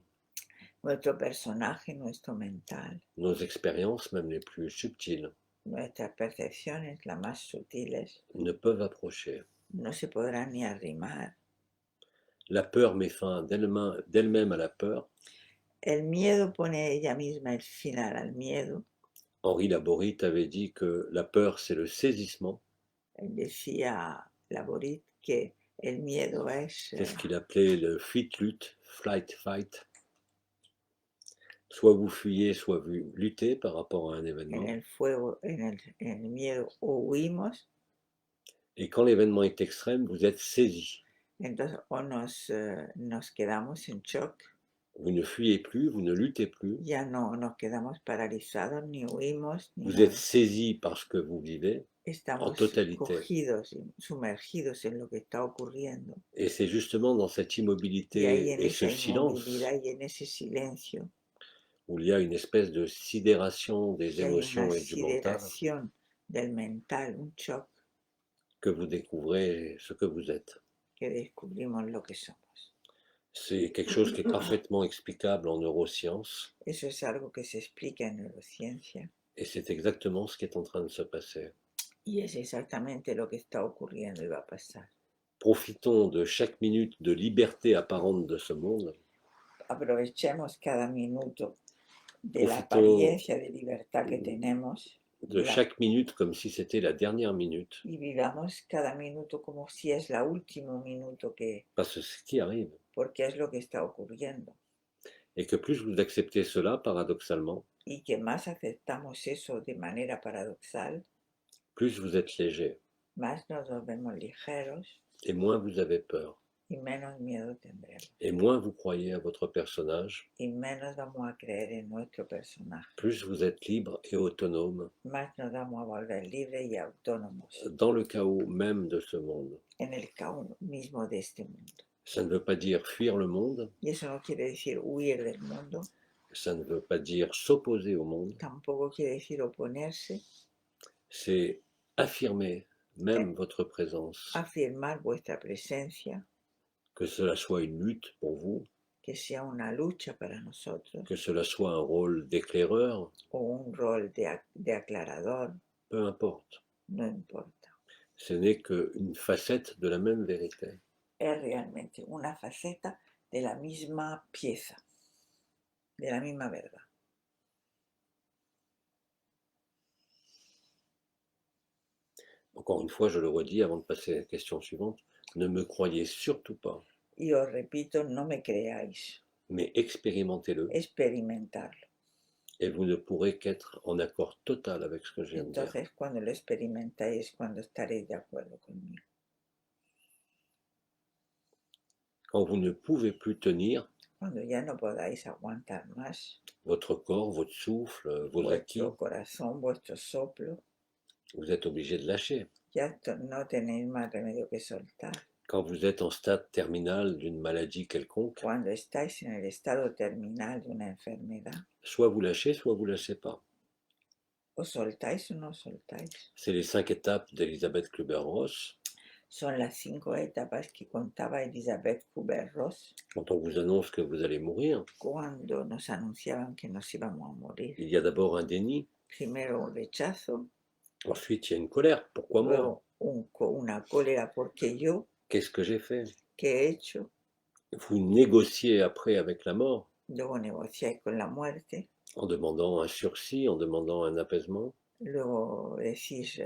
S3: Nuestro personaje, nuestro mental,
S2: nos expériences, même les plus subtiles,
S3: nuestras percepciones, las más sutiles,
S2: ne peuvent approcher.
S3: no se podrán ni arrimar.
S2: La peur met fin d'elle-même à la peur.
S3: El miedo pone ella misma el final al miedo.
S2: Henri Laborit avait dit que la peur, c'est le saisissement.
S3: Él decía Laborit que el miedo es
S2: C'est ce qu'il appelait le flight, fight. Soit vous fuyez, soit vous luttez par rapport à un événement.
S3: en el fuego, en el miedo o huimos,
S2: Et quand l'événement est extrême, vous êtes saisi.
S3: entonces o nos quedamos en shock,
S2: Vous ne fuyez plus, vous ne luttez plus.
S3: ya no nos quedamos paralizados, ni huimos, ni
S2: Vous
S3: nada.
S2: êtes saisi par ce que vous vivez en
S3: Estamos
S2: totalité.
S3: cogidos y sumergidos en lo que está ocurriendo.
S2: Et c'est justement dans cette
S3: Y ahí
S2: immobilité
S3: en
S2: et
S3: esa
S2: ce silence
S3: inmovilidad y en ese silencio,
S2: où il y a une espèce de sidération des
S3: que hay una
S2: émotions et du mental
S3: sideración del mental, un shock,
S2: que vous découvrez ce que vous êtes.
S3: que descubrimos lo que somos.
S2: C'est quelque chose qui est parfaitement explicable en neurosciences
S3: Eso es algo que se explica en neurociencia
S2: et c'est exactement ce qui est en train de se passer.
S3: y es exactamente lo que está ocurriendo y va a pasar.
S2: Profitons de chaque minute de liberté apparente de ce monde.
S3: Aprovechemos cada minuto de la
S2: Profitons
S3: apariencia de libertad que tenemos
S2: de chaque minute comme si c'était la dernière minute.
S3: y vivamos cada minuto como si es la último minuto que,
S2: Parce que c'est ce qui arrive.
S3: porque es lo que está ocurriendo.
S2: Et que plus vous acceptez cela, paradoxalement,
S3: Y que más aceptamos eso de manera paradoxal,
S2: plus vous êtes léger
S3: más nos volvemos ligeros
S2: et moins vous avez peur.
S3: y menos miedo tendremos.
S2: Et moins vous croyez à votre personnage,
S3: Y menos vamos a creer en nuestro personaje.
S2: plus vous êtes libre et autonome
S3: Más nos vamos a volver libres y autónomos
S2: dans le chaos même de ce monde.
S3: en el caos mismo de este mundo.
S2: Ça ne veut pas dire fuir le monde,
S3: Y eso no quiere decir huir del mundo,
S2: ça ne veut pas dire s'opposer au monde,
S3: tampoco quiere decir oponerse,
S2: c'est affirmer même votre présence,
S3: afirmar vuestra presencia,
S2: que cela soit une lutte pour vous,
S3: que sea una lucha para nosotros
S2: que cela soit un rôle d'éclaireur,
S3: o un rol de aclarador,
S2: peu importe.
S3: no importa.
S2: Ce n'est qu'une facette de la même vérité.
S3: Es realmente una faceta de la misma pieza, de la misma verdad.
S2: Encore une fois, je le redis avant de passer à la question suivante, ne me croyez surtout pas,
S3: Y os repito, no me creáis,
S2: mais expérimentez-le
S3: experimentarlo.
S2: et vous ne pourrez qu'être en accord total avec ce que je viens de dire.
S3: Entonces, cuando lo experimentáis, cuando estaréis de acuerdo conmigo.
S2: Quand vous ne pouvez plus tenir,
S3: Cuando ya no podáis aguantar más,
S2: votre corps, votre souffle, vos acquis,
S3: vuestro corazón, vuestro soplo,
S2: vous êtes obligé de lâcher.
S3: ya no tenéis más remedio que soltar.
S2: Quand vous êtes en stade terminal d'une maladie quelconque,
S3: Cuando estáis en el estado terminal de una enfermedad,
S2: soit vous ne lâchez pas.
S3: o soltáis o no soltáis.
S2: C'est les 5 étapes d'Elisabeth Kübler-Ross.
S3: Son las 5 etapas que contaba Elizabeth Kubler-Ross
S2: Quand on vous annonce que vous allez mourir,
S3: cuando nos anunciaban que nos íbamos a morir.
S2: il y a d'abord un déni,
S3: Primero un rechazo,
S2: ensuite il y a une colère. Pourquoi moi?
S3: luego una cólera porque yo,
S2: Qu'est-ce que j'ai fait?
S3: ¿qué he hecho?
S2: Vous négociez après avec la mort
S3: Luego negociáis con la muerte,
S2: en demandant un sursis, en demandant un apaisement.
S3: luego decís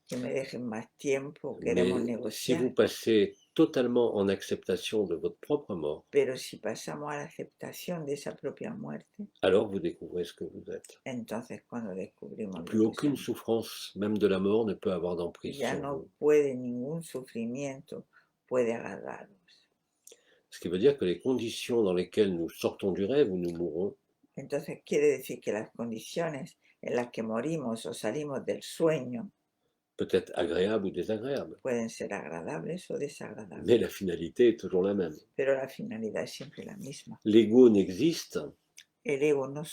S3: que me dejen más tiempo, queremos
S2: Mais si
S3: negociar.
S2: vous passez totalement en acceptation de votre propre mort,
S3: Pero si pasamos a la aceptación de esa propia muerte,
S2: alors vous découvrez ce que vous êtes.
S3: entonces cuando descubrimos
S2: Plus
S3: lo que
S2: aucune
S3: somos,
S2: souffrance, même de la mort, ne peut avoir d'emprise
S3: ya
S2: sur
S3: no
S2: vous.
S3: puede ningún sufrimiento, puede agarrarnos.
S2: Ce qui veut dire que les conditions dans lesquelles nous sortons du rêve où nous mourrons
S3: Entonces quiere decir que las condiciones en las que morimos o salimos del sueño
S2: peut-être agréables ou désagréables,
S3: pueden ser agradables o desagradables,
S2: mais la finalité est toujours la même.
S3: pero la finalidad es siempre la misma.
S2: L'ego n'existe,
S3: El ego no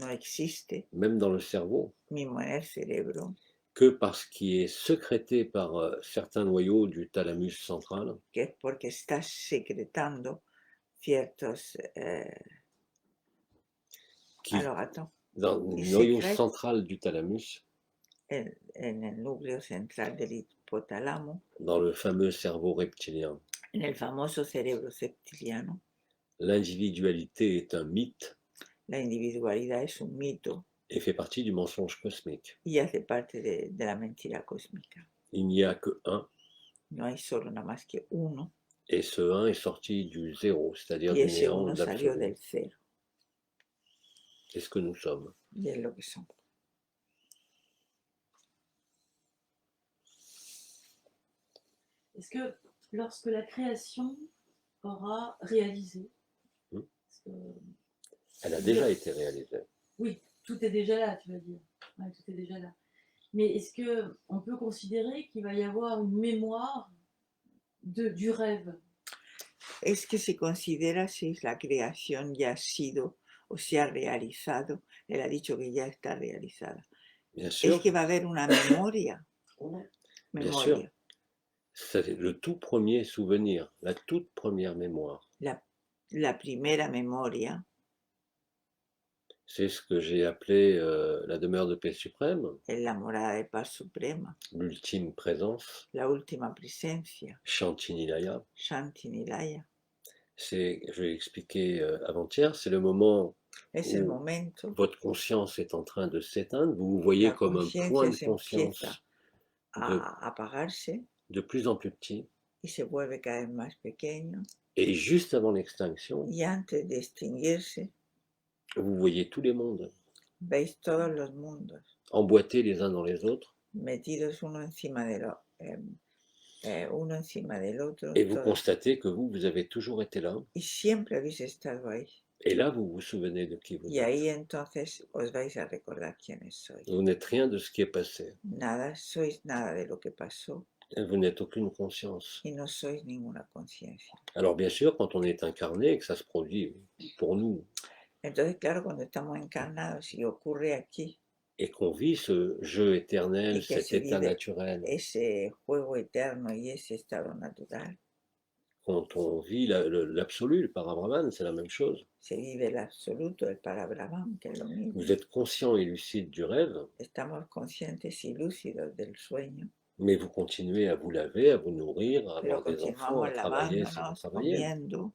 S3: existe,
S2: même dans le cerveau,
S3: mismo en el cerebro,
S2: que parce qu'il est sécrété par certains noyaux du thalamus central,
S3: que es porque está secretando ciertos
S2: qui,
S3: allogatons
S2: dans le
S3: qui
S2: noyau
S3: sécrètent
S2: central du thalamus,
S3: en el núcleo central del hipotálamo,
S2: dans le fameux cerveau reptilien.
S3: en el famoso cerebro septiliano.
S2: L'individualité est un mythe
S3: La individualidad es un mito
S2: et fait partie du mensonge cosmique.
S3: y hace parte de la mentira cósmica.
S2: Il n'y a que un,
S3: No hay solo nada más que uno,
S2: et ce un est sorti du zéro, c'est-à-dire
S3: y
S2: du
S3: ese
S2: néant,
S3: uno
S2: de
S3: salió
S2: l'absolu.
S3: del cero,
S2: C'est ce que nous sommes.
S3: y es lo que somos.
S4: Est-ce que lorsque la création aura réalisé,
S2: Hmm.
S4: parce que-
S2: Elle a déjà été réalisée.
S4: oui, tout est déjà là, tu vas dire. Ouais, tout est déjà là. Mais est-ce que on peut considérer qu'il va y avoir une mémoire du rêve?
S3: Es que se considera si la creación ya ha sido o se ha realizado. Él ha dicho que ya está realizada.
S2: Bien
S3: Es
S2: sûr,
S3: que va a haber una memoria.
S1: Una,
S2: Bien sûr.
S3: Memoria.
S2: c'est le tout premier souvenir, la toute première mémoire.
S3: La primera memoria
S2: C'est ce que j'ai appelé la demeure de paix suprême,
S3: es la morada de paz suprema,
S2: l'ultime présence,
S3: la última presencia,
S2: Shantinilaya.
S3: Shantinilaya.
S2: C'est, je l'ai expliqué avant-hier, c'est le moment
S3: Es el
S2: où
S3: momento,
S2: votre conscience est en train de s'éteindre, vous vous voyez
S3: la
S2: comme un point de
S3: conciencia se
S2: conscience
S3: empieza a apagarse
S2: de plus en plus petit,
S3: y se vuelve cada vez más pequeño.
S2: et juste avant l'extinction,
S3: Y antes de extinguirse,
S2: vous voyez tous les mondes,
S3: veis todos los mundos
S2: emboîtés les uns dans les autres,
S3: metidos uno encima del otro,
S2: et vous
S3: todos.
S2: constatez que vous avez toujours été là,
S3: Y siempre habéis estado ahí.
S2: et là vous vous souvenez de qui vous
S3: Y
S2: êtes.
S3: ahí entonces os vais a recordar quiénes sois.
S2: Vous n'êtes rien de ce qui est passé,
S3: Nada, sois nada de lo que pasó
S2: et vous n'êtes aucune conscience.
S3: y no sois ninguna conciencia.
S2: Alors bien sûr, quand on est incarné et que ça se produit pour nous,
S3: Entonces, claro, cuando estamos encarnados y ocurre aquí
S2: et qu'on vit ce jeu éternel,
S3: Y que
S2: cet
S3: se
S2: état
S3: vive
S2: naturel,
S3: ese juego eterno y ese estado natural,
S2: quand on vit l'absolu, le Parabrahman, c'est la même chose.
S3: se vive el absoluto, el Parabrahman, que es lo mismo.
S2: Vous êtes conscient et lucide du rêve,
S3: Estamos conscientes y lúcidos del sueño,
S2: mais vous continuez à vous laver, à vous nourrir, à
S3: pero
S2: avoir des enfants,
S3: continuamos
S2: à travailler si vous
S3: lavándonos,
S2: travaillez.
S3: comiendo.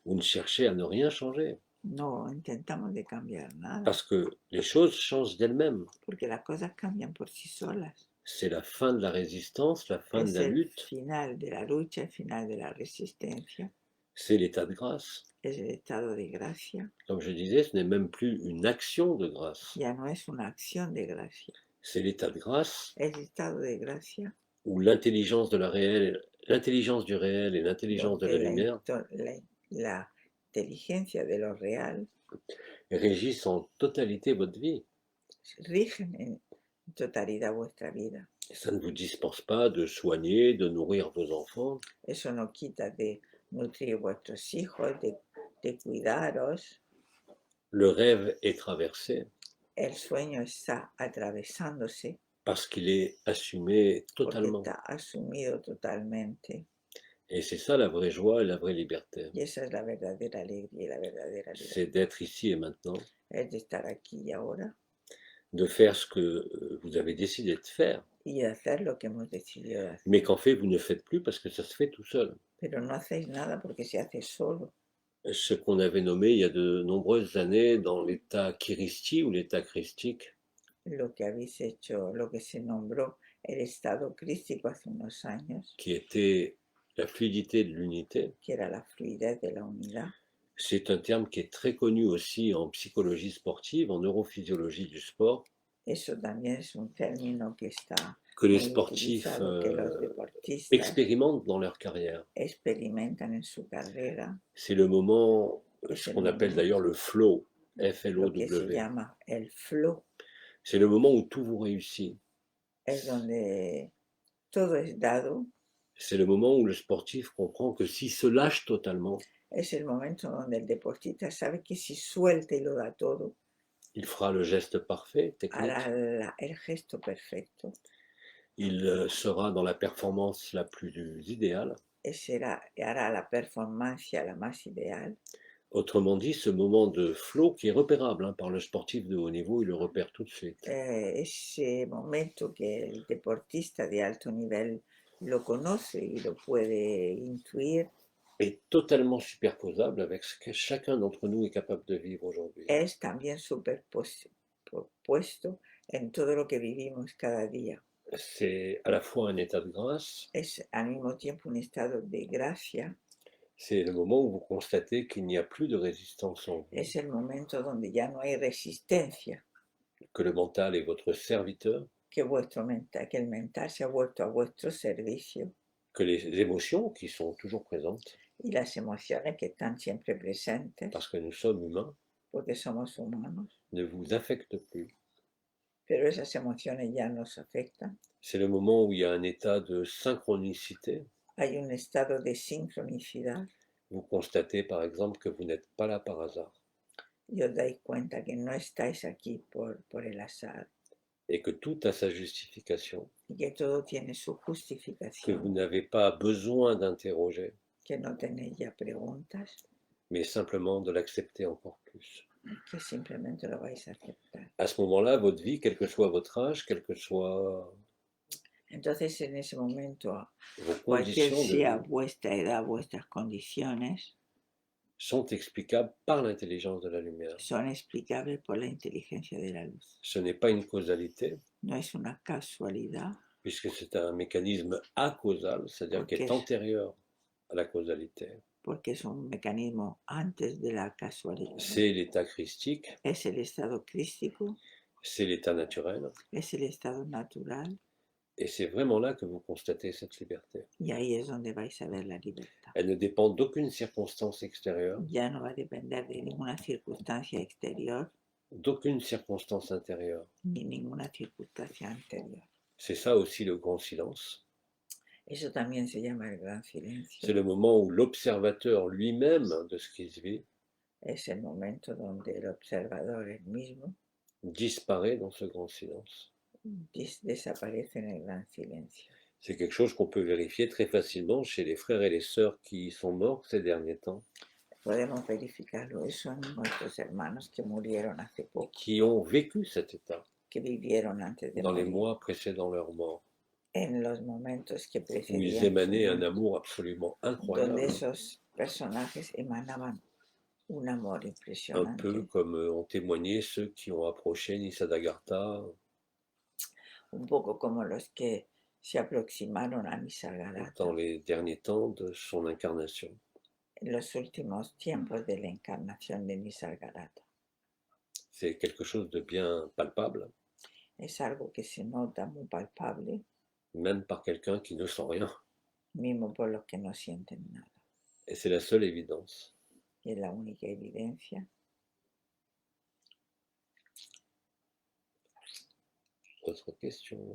S2: Vous ne cherchez à ne rien changer,
S3: No intentamos de cambiar nada,
S2: parce que les choses changent d'elles-mêmes.
S3: porque las cosas cambian por sí solas.
S2: C'est la fin de la résistance, la fin de
S3: Es
S2: la
S3: el
S2: lutte,
S3: final de la lucha, el final de la resistencia,
S2: c'est l'état de grâce.
S3: es el estado de gracia.
S2: Comme je disais, ce n'est même plus une action de grâce,
S3: Ya no es una acción de gracia,
S2: c'est l'état de grâce
S3: es el estado de gracia
S2: où l'intelligence de la réelle, l'intelligence du réel et l'intelligence de la
S3: donde
S2: lumière
S3: la inteligencia de lo real
S2: régissent en totalité votre vie.
S3: rigen en totalidad vuestra vida.
S2: Ça ne vous dispense pas de soigner, de nourrir vos enfants,
S3: Eso no quita de nutrir vuestros hijos, de cuidaros.
S2: le rêve est traversé
S3: El sueño está atravesándose
S2: parce qu'il est assumé
S3: porque
S2: totalement.
S3: está asumido totalmente.
S2: Et c'est ça la vraie joie et la vraie liberté.
S3: Y esa es la verdadera alegría y la verdadera libertad.
S2: C'est d'être ici et maintenant,
S3: Es de estar aquí y ahora
S2: de faire ce que vous avez décidé de faire,
S3: y de hacer lo que hemos decidido de hacer.
S2: mais qu'en fait vous ne faites plus parce que ça se fait tout seul.
S3: Pero no hacéis nada porque se hace solo.
S2: Ce qu'on avait nommé il y a de nombreuses années dans l'état Kiristi ou l'état christique,
S3: Lo que habéis hecho, lo que se nombró el estado crístico hace unos años,
S2: qui était la fluidité de l'unité,
S3: que era la fluidez de la unidad.
S2: c'est un terme qui est très connu aussi en psychologie sportive, en neurophysiologie du sport,
S3: Eso también es un término que está
S2: que les
S3: muy
S2: sportifs
S3: utilizado, que los deportistas
S2: expérimentent dans leur carrière.
S3: experimentan en su carrera,
S2: C'est le moment,
S3: Es
S2: ce
S3: el
S2: qu'on appelle
S3: momento.
S2: d'ailleurs le flow,
S3: lo que se
S2: F-L-O-W.
S3: llama el flow.
S2: C'est le moment où tout vous réussit.
S3: es donde todo es dado,
S2: C'est le moment où le sportif comprend que s'il se lâche totalement,
S3: es el momento donde el deportista sabe que si suelta y lo da todo,
S2: il fera le geste parfait,
S3: hará
S2: technique,
S3: el gesto perfecto
S2: il sera dans la performance la plus idéale.
S3: hará la performance la más ideal.
S2: Autrement dit, ce moment de flow qui est repérable hein, par le sportif de haut niveau, il le repère tout de suite.
S3: Ese momento que el deportista de alto nivel lo conoce y lo puede intuir,
S2: Est totalement superposable avec ce que chacun d'entre nous est capable de vivre aujourd'hui.
S3: es también superpuesto en todo lo que vivimos cada día.
S2: C'est à la fois un état de grâce,
S3: Es al mismo tiempo un estado de gracia,
S2: c'est le moment où vous constatez qu'il n'y a plus de résistance en vous,
S3: es el momento donde ya no hay resistencia,
S2: que le mental est votre serviteur,
S3: que el mental se ha vuelto a vuestro servicio
S2: que les émotions qui sont toujours présentes,
S3: y las emociones que están siempre presentes,
S2: parce que nous sommes humains,
S3: porque somos humanos,
S2: ne vous affectent plus.
S3: pero esas emociones ya nos afectan.
S2: C'est le moment où il y a un état de synchronicité.
S3: Hay un estado de sincronicidad
S2: Vous constatez par exemple que vous n'êtes pas là par hasard
S3: y os dais cuenta que no estáis aquí por el azar
S2: et que tout a sa justification,
S3: y que todo tiene su
S2: que vous
S3: justificación,
S2: n'avez pas besoin d'interroger,
S3: que no tenéis ya preguntas,
S2: mais simplement de l'accepter encore plus.
S3: que simplemente lo vais a aceptar.
S2: À ce moment-là, votre vie, quel que soit votre âge, quelles que soient
S3: Entonces, en ese momento,
S2: vos
S3: cualquier
S2: conditions de
S3: sea
S2: vie,
S3: vuestra edad, vuestras condiciones,
S2: sont explicables par l'intelligence de la lumière.
S3: son explicables por la inteligencia de la luz.
S2: Ce n'est pas une causalité,
S3: No es una casualidad,
S2: puisque c'est un mécanisme acausal, c'est-à-dire qui est
S3: Ok.
S2: antérieur à la causalité.
S3: porque es un mecanismo antes de la casualidad.
S2: C'est l'état christique,
S3: Es el estado crístico,
S2: c'est l'état naturel,
S3: es el estado natural,
S2: et c'est vraiment là que vous constatez cette liberté.
S3: y ahí es donde vais a ver la libertad.
S2: Elle ne dépend d'aucune circonstance extérieure,
S3: Ya no va a depender de ninguna circunstancia exterior
S2: d'aucune circonstance intérieure.
S3: ni ninguna circunstancia anterior.
S2: C'est ça aussi le grand silence.
S3: Eso también se llama el gran silencio.
S2: C'est le moment où l'observateur lui-même de ce qui se vit
S3: Es el momento donde el observador, el mismo,
S2: disparaît dans ce grand silence.
S3: desaparece en el gran silencio.
S2: C'est quelque chose qu'on peut vérifier très facilement chez les frères et les sœurs qui sont morts ces derniers temps,
S3: Podemos verificarlo eso en nuestros hermanos que murieron hace poco,
S2: qui ont vécu cet état
S3: que vivieron antes de
S2: dans les
S3: morir,
S2: mois précédant leur mort,
S3: en los momentos que
S2: où ils
S3: precedían su
S2: émanaient un
S3: muerte,
S2: amour absolument
S3: donde
S2: incroyable,
S3: esos personajes emanaban un amor
S2: un
S3: impresionante,
S2: peu comme ont témoigné ceux qui ont approché Nisargadatta
S3: un poco como los que se aproximaron a Nisargadatta
S2: dans les derniers temps de son incarnation.
S3: en los últimos tiempos de la encarnación de Nisargadatta.
S2: C'est quelque chose de bien palpable,
S3: Es algo que se nota muy palpable,
S2: même par quelqu'un qui ne sent rien.
S3: mismo por los que no sienten nada.
S2: Et c'est la seule évidence.
S3: Y es la única evidencia.
S2: Autre question?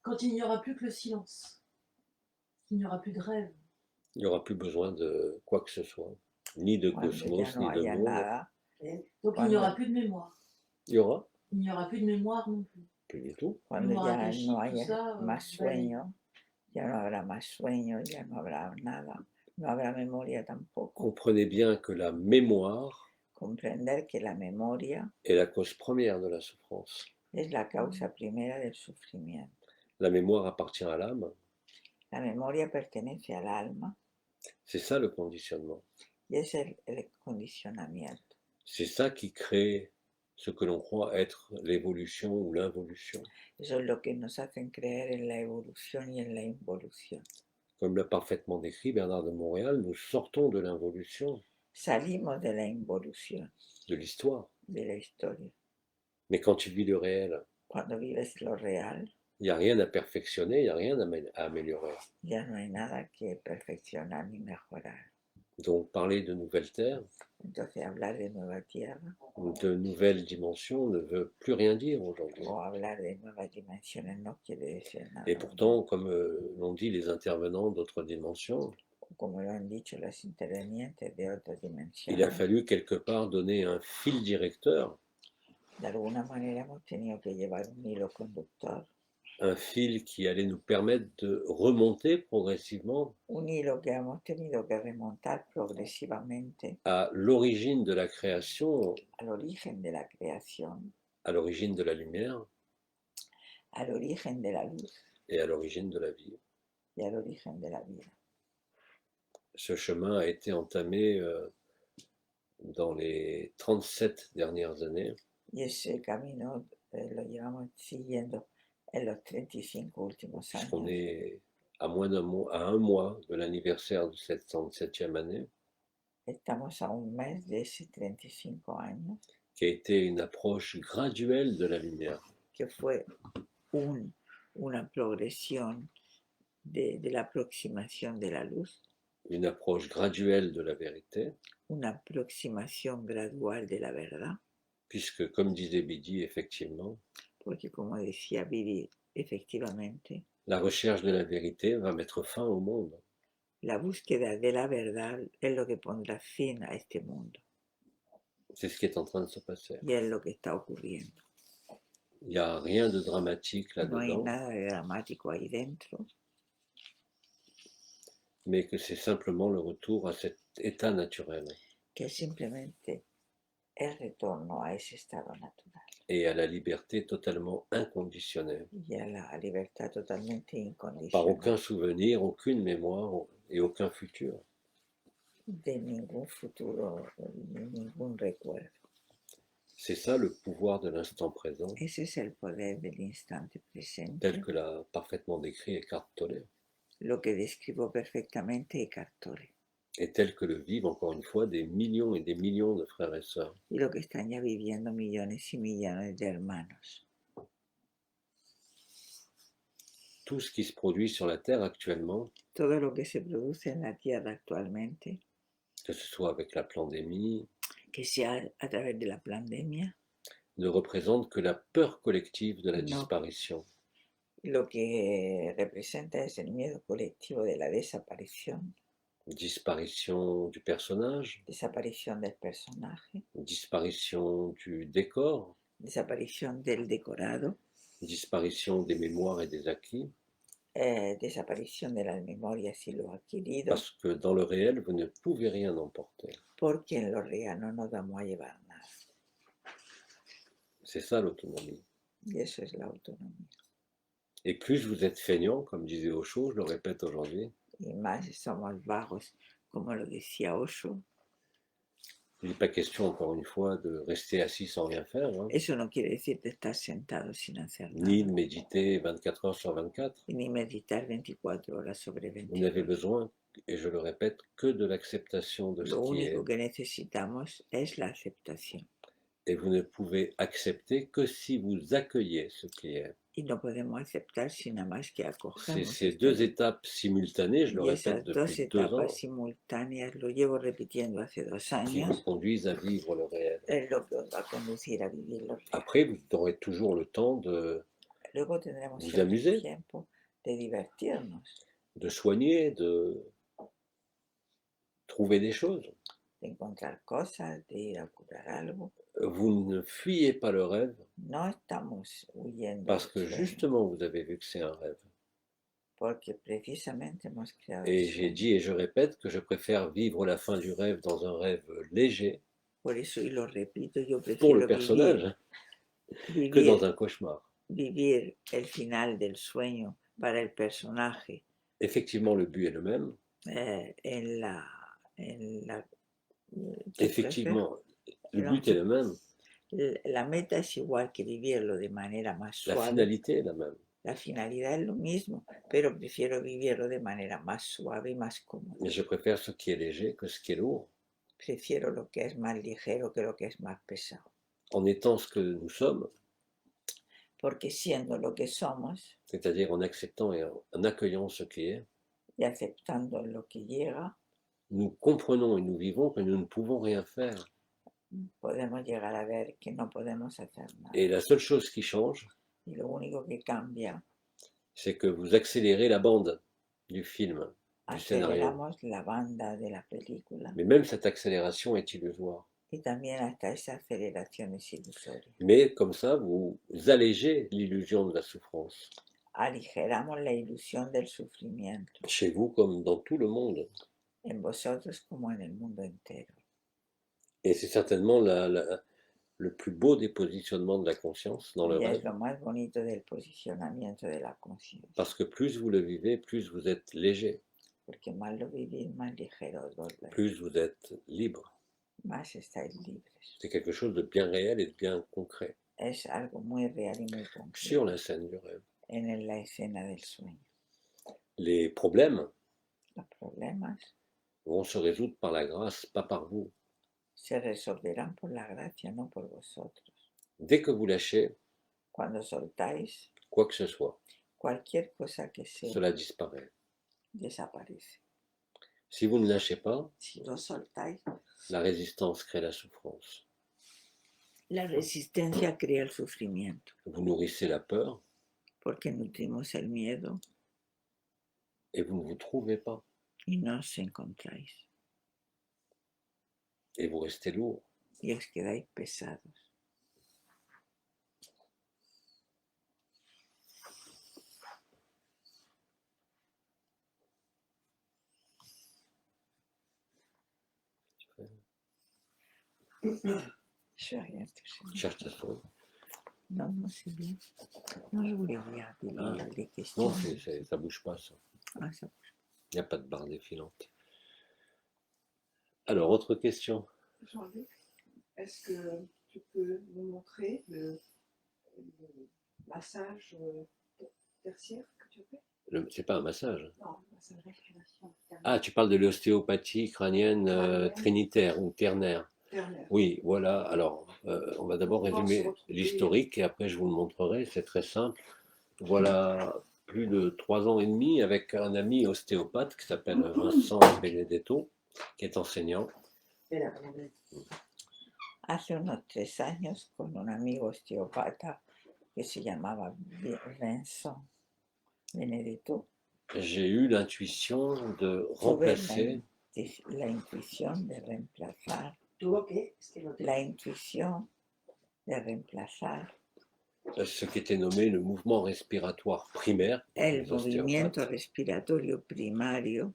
S4: Quand il n'y aura plus que le silence, il n'y aura plus de rêve.
S2: Il n'y aura plus besoin de quoi que ce soit, ni de
S3: Cuando
S2: cosmos,
S3: ya no
S2: ni de
S3: haya
S2: monde.
S3: nada,
S4: Donc il
S3: Voilà.
S4: n'y aura plus de mémoire.
S2: Il y aura
S4: Il n'y aura plus de mémoire non plus.
S2: plus du tout.
S3: cuando
S4: Mémoire
S3: ya
S4: akashique,
S3: no
S4: tout
S3: haya
S4: ça,
S3: más
S4: va aller.
S3: sueño, ya no habrá más sueño, ya no habrá nada, no habrá memoria tampoco.
S2: Comprenez bien que la mémoire
S3: Comprender que la memoria
S2: est la cause première de la souffrance.
S3: es la causa primera del sufrimiento.
S2: La mémoire appartient à l'âme.
S3: La memoria pertenece al alma
S2: C'est ça le conditionnement.
S3: y es el condicionamiento.
S2: C'est ça qui crée ce que l'on croit être l'évolution ou l'involution.
S3: Eso es lo que nos hacen creer en la evolución y en la involución.
S2: Comme l'a parfaitement décrit Bernard de Montréal, nous sortons de l'involution,
S3: Salimos de la involución,
S2: de l'histoire.
S3: de la historia.
S2: Mais quand tu vis le réel,
S3: Cuando vives lo real,
S2: Il n'y a rien à perfectionner, il n'y a rien à améliorer.
S3: Ya no hay nada que perfeccionar ni mejorar.
S2: Donc parler de nouvelles terres,
S3: Entonces hablar de nueva tierra
S2: de nouvelles dimensions ne veut plus rien dire aujourd'hui.
S3: o hablar de nuevas dimensiones no quiere decir nada.
S2: Et pourtant, comme l'ont dit les intervenants d'autres dimensions,
S3: Como lo han dicho los intervenientes de otras
S2: il a
S3: dimensiones,
S2: fallu quelque part donner un fil directeur,
S3: de alguna manera hemos tenido que llevar un hilo conductor,
S2: un fil qui allait nous permettre de remonter progressivement
S3: un hilo que hemos tenido que remontar progresivamente
S2: à l'origine de la création,
S3: al origen de la creación,
S2: à l'origine de la lumière
S3: al origen de la luz
S2: et à l'origine de la vie.
S3: y al origen de la vida.
S2: Ce chemin a été entamé dans les 37 dernières années.
S3: Y ese camino lo llevamos siguiendo en los 35 últimos
S2: Puisqu'on
S3: años.
S2: est à un mois de l'anniversaire de cette 37e année,
S3: Estamos a un mes de ese 35 años,
S2: qui a été une approche graduelle de la lumière.
S3: que fue una progresión de la aproximación de la luz,
S2: Une approche graduelle de la vérité,
S3: una aproximación gradual de la verdad,
S2: puisque, comme disait Bidi, effectivement,
S3: porque como decía Viri, efectivamente,
S2: la recherche de la vérité va mettre fin au monde.
S3: la búsqueda de la verdad es lo que pondrá fin a este mundo
S2: C'est ce qui est en train de se passer.
S3: y es lo que está ocurriendo.
S2: Il n'y a rien de dramatique
S3: No hay
S2: là-dedans,
S3: nada de dramático ahí dentro,
S2: mais que c'est simplement le retour à cet état naturel
S3: que es simplemente el retorno a ese estado natural
S2: et à la liberté totalement inconditionnelle,
S3: y a la libertad totalmente
S2: par
S3: incondicional,
S2: aucun souvenir, aucune mémoire et aucun futur.
S3: de ningún futuro ni ningún recuerdo.
S2: C'est ça le pouvoir de l'instant présent,
S3: Ese es el poder del instante presente,
S2: tel que l'a parfaitement décrit Eckhart Tolle,
S3: lo que describo perfectamente Eckhart Tolle,
S2: et tel que le vivent encore une fois des millions et des millions de frères et sœurs.
S3: y lo que están ya viviendo millones y millones de hermanos.
S2: Tout ce qui se produit sur la Terre actuellement,
S3: Todo lo que se produce en la Tierra actualmente,
S2: que ce soit avec la pandémie,
S3: que sea a través de la pandemia,
S2: ne représente que la peur collective de la
S3: No.
S2: disparition.
S3: lo que representa es el miedo colectivo de la desaparición,
S2: Disparition du personnage,
S3: desaparición del personaje,
S2: disparition du décor,
S3: desaparición del decorado,
S2: disparition des mémoires et des acquis,
S3: desaparición de las memorias y lo adquirido,
S2: parce que dans le réel, vous ne pouvez rien emporter.
S3: porque en lo real no nos vamos a llevar nada.
S2: C'est ça l'autonomie.
S3: Y eso es la autonomía.
S2: Et plus vous êtes feignant, comme disait Osho, je le répète aujourd'hui,
S3: Y más somos vagos, como lo decía Osho.
S2: il n'est pas question, encore une fois, de rester assis sans rien faire, hein,
S3: Eso no quiere decir de estar sentado sin hacer nada,
S2: ni de méditer 24 heures sur 24.
S3: ni meditar 24 horas sobre
S2: Vous n'avez
S3: 24.
S2: besoin, et je le répète, que de l'acceptation de ce
S3: Lo
S2: qui est.
S3: único que necesitamos es la aceptación.
S2: Et vous ne pouvez accepter que si vous accueillez ce qui est.
S3: Y no podemos aceptar si nada más que
S2: C'est
S3: acogemos.
S2: ces
S3: esta
S2: deux
S3: vida.
S2: étapes simultanées, je le
S3: Y esas
S2: répète
S3: dos
S2: depuis 2 ans,
S3: etapas simultáneas, lo llevo repitiendo hace 2
S2: qui vous
S3: años,
S2: conduisent à vivre le réel.
S3: es lo que os va a conducir a vivir lo real.
S2: Après, vous aurez toujours le temps de
S3: Luego tendremos
S2: Vous
S3: siempre
S2: amuser.
S3: tiempo de divertirnos,
S2: soigner, de trouver des choses.
S3: de encontrar cosas, de ir a curar algo.
S2: Vous ne fuyez pas le rêve
S3: No estamos huyendo
S2: parce
S3: del
S2: que
S3: sueño,
S2: justement vous avez vu que c'est un rêve.
S3: porque precisamente hemos creado
S2: Et
S3: el
S2: j'ai
S3: sueño.
S2: dit et je répète que je préfère vivre la fin du rêve dans un rêve léger
S3: Por eso, y lo repito, yo
S2: pour le
S3: prefiero
S2: personnage que
S3: vivir,
S2: dans un cauchemar.
S3: vivir el final del sueño para el personaje
S2: Effectivement, le but est le même.
S3: en la
S2: Effectivement, le
S3: Non,
S2: but est le même.
S3: la meta es igual que vivirlo de manera más
S2: La
S3: suave.
S2: finalité est la même.
S3: La finalidad es lo mismo, pero prefiero vivirlo de manera más suave y más cómoda.
S2: Mais je préfère ce qui est léger que ce qui est lourd.
S3: Prefiero lo que es más ligero que lo que es más pesado.
S2: En étant ce que nous sommes,
S3: porque siendo lo que somos
S2: c'est-à-dire en acceptant et en accueillant ce qui est,
S3: y aceptando lo que llega,
S2: nous comprenons et nous vivons que nous ne pouvons rien faire.
S3: podemos llegar a ver que no podemos hacer nada.
S2: Et la seule chose qui change,
S3: Y lo único que cambia,
S2: c'est que vous accélérez la bande du film, du scénario.
S3: aceleramos la banda de la película.
S2: Mais même cette accélération est illusoire.
S3: Y también hasta esa aceleración es ilusoria.
S2: Mais comme ça, vous allégez l'illusion de la souffrance,
S3: Aligeramos la ilusión del sufrimiento
S2: chez vous comme dans tout le monde.
S3: en vosotros como en el mundo entero.
S2: Et c'est certainement le plus beau des positionnements de la conscience dans le
S3: Y es
S2: rêve,
S3: lo más bonito del posicionamiento de la conciencia.
S2: parce que plus vous le vivez, plus vous êtes léger,
S3: Porque más lo vivís, más ligero os volvéis,
S2: plus vous êtes libre.
S3: más estáis libres.
S2: C'est quelque chose de bien réel et de bien concret
S3: Es algo muy real y muy concreto
S2: sur la scène du rêve.
S3: en la escena del sueño.
S2: Les problèmes
S3: Los problemas
S2: vont se résoudre par la grâce, pas par vous.
S3: se resolverán por la gracia, no por vosotros.
S2: Dès que vous lâchez
S3: Cuando soltáis,
S2: quoi que ce soit,
S3: cualquier cosa que sea
S2: cela disparaît.
S3: desaparece.
S2: Si vous ne lâchez pas,
S3: Si lo soltáis,
S2: la résistance crée la souffrance.
S3: la resistencia crea el sufrimiento,
S2: Vous nourrissez la peur
S3: porque nutrimos el miedo
S2: et vous ne vous trouvez pas.
S3: y no os encontráis
S2: Et vous restez lourd.
S3: y os quedáis pesados. Je fais rien toucher.
S2: Cherche ta souris.
S3: Non, non, c'est bien. Non, je voulais regarder
S2: Ah.
S3: les questions.
S2: Non, ça bouge pas, ça.
S3: Ah, ça-
S2: Il n'y a pas de barre défilante. Alors, autre question.
S5: Jean-Luc, est-ce que tu peux nous montrer le massage tertiaire que tu as fait?
S2: C'est pas un massage.
S5: Non, massage respiration.
S2: Ah, tu parles de l'ostéopathie crânienne trinitaire ou ternaire.
S5: Ternaire.
S2: Oui, voilà. Alors, on va d'abord
S5: Pour pouvoir
S2: résumer
S5: se retrouver.
S2: l'historique et après je vous le montrerai. C'est très simple. Voilà plus de 3 ans et demi avec un ami ostéopathe qui s'appelle Vincent Benedetto, qui est enseignant.
S1: Espera, un momento.
S3: Hace unos 3 años con un amigo osteopata que se llamaba Vincent Benedetto,
S2: J'ai eu l'intuition de
S3: tuve
S2: remplacer
S3: la intuición de reemplazar,
S1: ¿Tuvo qué? Es que no te...
S3: la intuición de reemplazar
S2: ce qui était nommé le mouvement respiratoire primaire pour
S3: el
S2: les
S3: movimiento
S2: ostéopathes,
S3: respiratorio primario,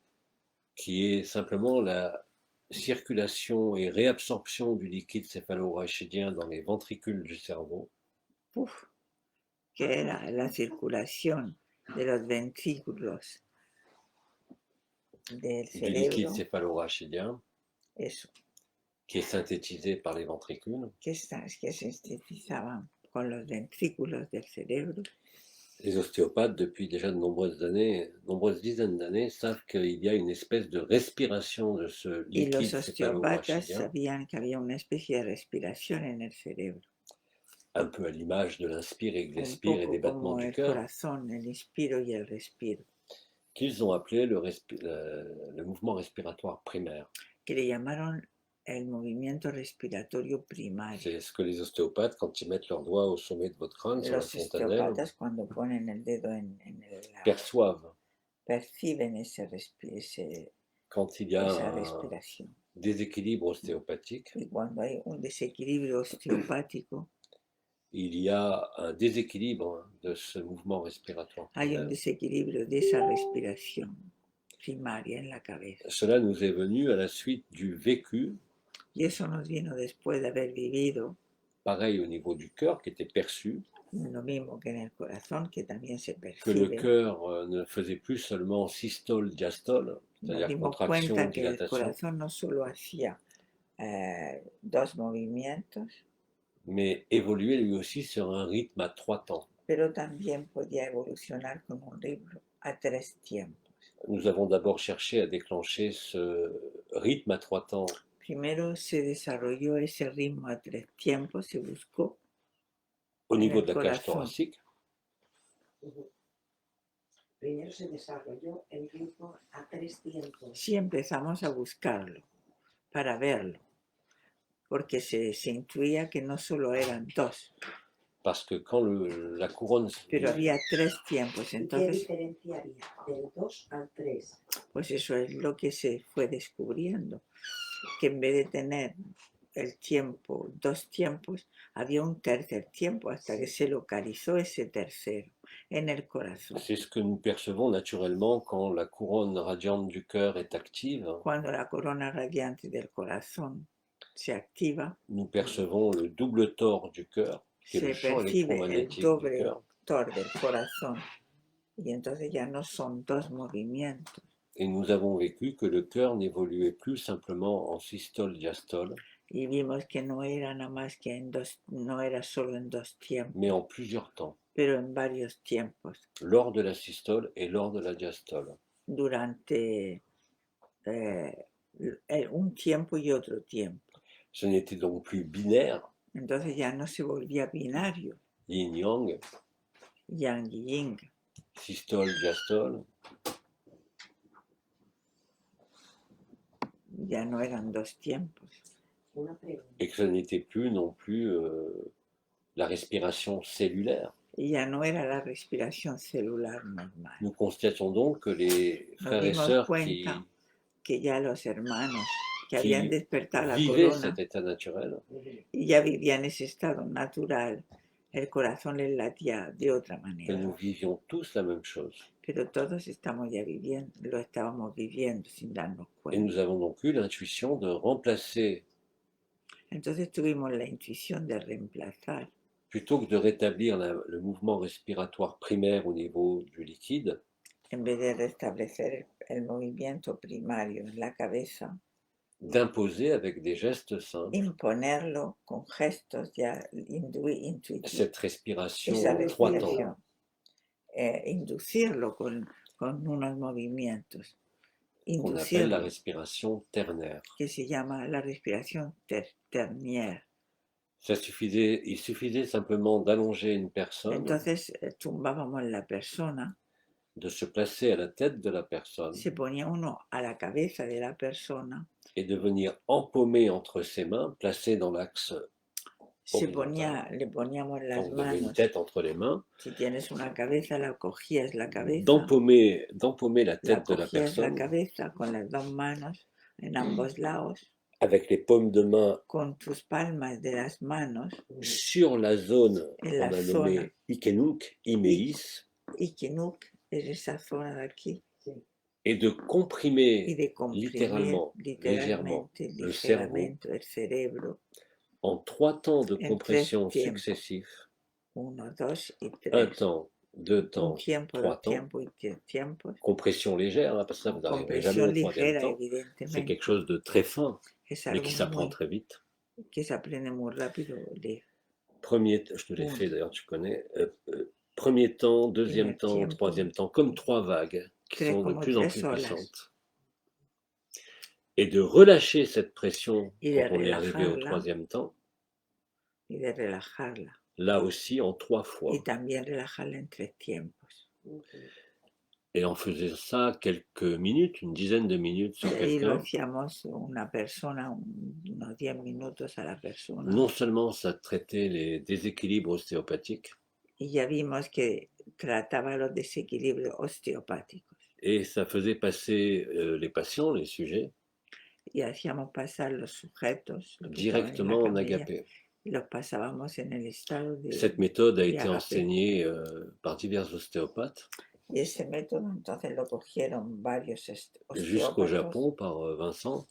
S2: qui est simplement la circulation et réabsorption du liquide céphalorachidien dans les ventricules du cerveau,
S3: que era la circulación de los ventrículos del
S2: du liquide
S3: cerebro,
S2: céphalorachidien,
S3: eso,
S2: qui est synthétisé par les ventricules.
S3: que se sintetizaban con los ventrículos del cerebro.
S2: Les ostéopathes, depuis déjà de nombreuses dizaines d'années, savent qu'il y a une espèce de respiration de ce
S3: Y los
S2: liquide
S3: osteopatas
S2: céphalorachidien,
S3: sabían que había una especie de respiración en el cerebro,
S2: un peu à l'image de l'inspire et de
S3: un
S2: l'expire et des
S3: poco
S2: battements
S3: como
S2: du
S3: el
S2: cœur,
S3: corazón, el inspiro y el respiro,
S2: qu'ils ont appelé le mouvement respiratoire primaire.
S3: que le llamaron el movimiento respiratorio primario.
S2: C'est ce que les ostéopathes, quand ils mettent leurs doigts au sommet de votre crâne, sur la
S3: Los
S2: fontanelle,
S3: osteopatas cuando ponen el dedo en la,
S2: perçoivent
S3: perciben esa
S2: quand il y a un
S3: respiración.
S2: déséquilibre ostéopathique,
S3: Y cuando hay un desequilibrio osteopático,
S2: il y a un déséquilibre de ce mouvement respiratoire
S3: hay un
S2: primaire.
S3: desequilibrio de esa respiración primaria en la cabeza.
S2: Cela nous est venu à la suite du vécu,
S3: Y eso nos vino después de haber vivido
S2: pareil au niveau du cœur, qui était perçu,
S3: lo mismo que en el corazón, que también se
S2: que le
S3: percibe.
S2: cœur ne faisait plus seulement systole, diastole,
S3: Nos
S2: c'est-à-dire
S3: dimos
S2: contraction,
S3: cuenta que el
S2: dilatation,
S3: corazón no solo hacía 2 movimientos,
S2: mais évoluait lui aussi sur un rythme à 3 temps.
S3: pero también podía evolucionar con un ritmo a 3 tiempos.
S2: Nous avons d'abord cherché à déclencher ce rythme à 3 temps
S3: Primero se desarrolló ese ritmo a 3 tiempos, se buscó
S2: Au
S3: en
S2: niveau
S3: el
S2: de la cage
S3: corazón.
S2: thoracique,
S1: Ujú. Primero se desarrolló el ritmo a 3 tiempos.
S3: Sí empezamos a buscarlo para verlo, porque se intuía que no solo eran dos,
S2: parce que quand la couronne
S3: pero había 3 tiempos.
S1: ¿Y qué
S3: Entonces,
S1: diferencia había del 2 al 3?
S3: pues eso es lo que se fue descubriendo, que en vez de tener el tiempo, 2 tiempos, había un tercer tiempo hasta que se localizó ese tercero en el corazón.
S2: c'est ce que nous percevons naturellement quand la couronne radiante du cœur est active.
S3: Cuando la corona radiante del corazón se activa,
S2: Nous percevons le double tore du cœur, qui est
S3: se
S2: le champ
S3: percibe el
S2: électromagnétique du
S3: doble
S2: cœur.
S3: tor del corazón y entonces ya no son 2 movimientos.
S2: Et nous avons vécu que le cœur n'évoluait plus simplement en systole-diastole,
S3: Y vimos que no era nada más que no era solo en 2 tiempos,
S2: mais en plusieurs temps,
S3: pero en varios tiempos,
S2: lors de la systole et lors de la diastole.
S3: durante un tiempo y otro tiempo.
S2: Ce n'était donc plus binaire,
S3: Entonces ya no se volvía binario,
S2: yin-yang,
S3: yang y yin,
S2: systole-diastole,
S3: ya no eran 2 tiempos.
S1: Una pregunta.
S2: et que ce n'était plus non plus la respiration cellulaire.
S3: Y ya no era la respiración celular normal.
S2: Nous constatons donc que les frères et
S3: dimos
S2: sœurs
S3: cuenta que ya los hermanos que
S2: qui
S3: habían despertado la
S2: vivaient
S3: corona
S2: cet état naturel
S3: y ya vivían ese estado natural, el corazón les latía de otra
S2: que
S3: manera.
S2: nous vivions tous la même chose.
S3: Pero todos estamos ya viviendo, lo estábamos viviendo sin darnos
S2: Et
S3: cuenta.
S2: nous avons donc eu l'intuition de remplacer,
S3: Entonces tuvimos la intuición de reemplazar,
S2: plutôt que de rétablir le mouvement respiratoire primaire au niveau du liquide,
S3: en vez de restablecer el movimiento primario en la cabeza,
S2: d'imposer avec des gestes simples
S3: imponerlo con gestos ya intuitivos.
S2: cette respiration
S3: Esa
S2: en 3 temps.
S3: respiración, inducirlo con unos movimientos,
S2: Qu'on appelle la
S3: inducirlo,
S2: respiration ternaire.
S3: que se llama la respiración ternière.
S2: Il suffisait simplement d'allonger une personne,
S3: Entonces tumbábamos la persona,
S2: de se placer à la tête de la personne
S3: se ponía uno a la cabeza de la persona,
S2: et de venir empaumer entre ses mains, placé dans l'axe horizontal.
S3: le poníamos las
S2: Quand vous avez une
S3: manos.
S2: tête entre les mains,
S3: Si tienes una cabeza, la cogías la cabeza,
S2: d'empaumer la
S3: la
S2: tête de la
S3: cogías la
S2: personne
S3: cabeza con las 2 manos en ambos lados,
S2: avec les paumes de main
S3: con tus palmas de las manos,
S2: sur la zone
S3: En
S2: qu'on
S3: la
S2: a
S3: zona.
S2: nommée Ikenuk, Imeis,
S3: y Kinuk es esa zona de aquí,
S2: et de
S3: y
S2: comprimer
S3: de comprimir
S2: littéralement, légèrement,
S3: literalmente,
S2: le cerveau
S3: ligeramente el cerebro,
S2: en 3 temps de
S3: En
S2: compression
S3: 3 tiempos.
S2: successifs.
S3: 1, 2 y
S2: 1
S3: 3.
S2: temps, 2
S3: Un
S2: temps,
S3: tiempo,
S2: 3
S3: dos
S2: temps.
S3: tiempos y 3 tiempos.
S2: Compression légère, hein, parce que ça, vous n'arriverez jamais
S3: Compresión
S2: au 3e
S3: ligera,
S2: temps. C'est
S3: evidentemente.
S2: quelque chose de très fin,
S3: Es
S2: mais
S3: algo
S2: qui s'apprend
S3: muy,
S2: très vite.
S3: que se aprende muy rápido.
S2: Je te l'ai fait d'ailleurs, tu connais. Premier temps, deuxième
S3: Primer
S2: temps,
S3: tiempo.
S2: troisième temps, comme 3 vagues qui
S3: Tres
S2: sont de
S3: como
S2: plus en
S3: tres
S2: plus
S3: olas.
S2: puissantes. Et de relâcher cette pression
S3: Y de
S2: quand on est arrivé au
S3: relajarla.
S2: 3e temps,
S3: Y de relajarla.
S2: là aussi en 3 fois.
S3: Y también relajarla en 3 tiempos.
S2: Et on faisait ça quelques minutes, une dizaine de minutes sur
S3: Y lo
S2: quelqu'un.
S3: hacíamos una persona, unos 10 minutos a la persona.
S2: Non seulement ça traitait les déséquilibres ostéopathiques,
S3: Y ya vimos que trataba los desequilibrios osteopáticos.
S2: et ça faisait passer les patients, les sujets,
S3: Y hacíamos pasar los sujetos los que estaban en la
S2: directement en
S3: camilla,
S2: agapé.
S3: y los pasábamos en el estado de...
S2: Cette méthode a
S3: de
S2: été
S3: agapé.
S2: enseignée par divers ostéopathes
S3: Y ese método entonces lo cogieron varios
S2: jusqu'au
S3: osteópatas
S2: Japon par Vincent,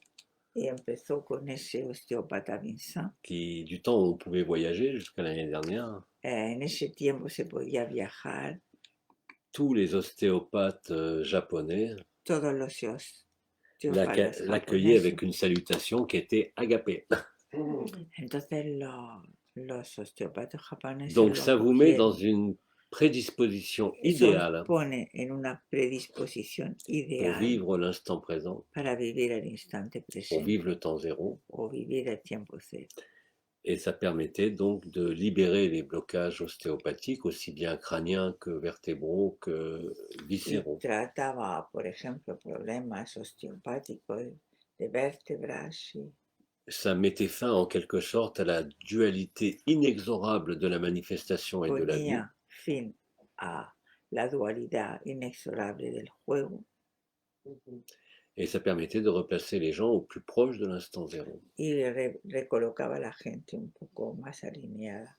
S3: y empezó con ese osteópata Vincent.
S2: qui, du temps où on pouvait voyager jusqu'à l'année dernière,
S3: En ese tiempo se podía viajar,
S2: tous les ostéopathes japonais
S3: todos los osteópatas
S2: l'accueillaient
S3: japoneses.
S2: avec une salutation qui était agapé.
S3: Entonces los osteópatas japoneses
S2: Donc
S3: lo
S2: ça vous met
S3: cogieron.
S2: dans une prédisposition
S3: Eso
S2: idéale
S3: os pone en una predisposición
S2: pour
S3: ideal
S2: vivre l'instant présent,
S3: para vivir el instante
S2: pour
S3: presente
S2: vivre le temps zéro.
S3: o vivir el tiempo cero.
S2: Et ça permettait donc de libérer les blocages ostéopathiques, aussi bien crâniens que vertébraux que
S3: Y
S2: viscéraux.
S3: trataba, por ejemplo, problemas osteopáticos de vértebras y
S2: Ça mettait fin en quelque sorte à la dualité inexorable de la manifestation et de la vie.
S3: ponía fin a la dualidad inexorable del juego
S1: Ujú.
S2: Et ça permettait de replacer les gens au plus proche de l'instant zéro.
S3: y recolocaba a la gente un poco más alineada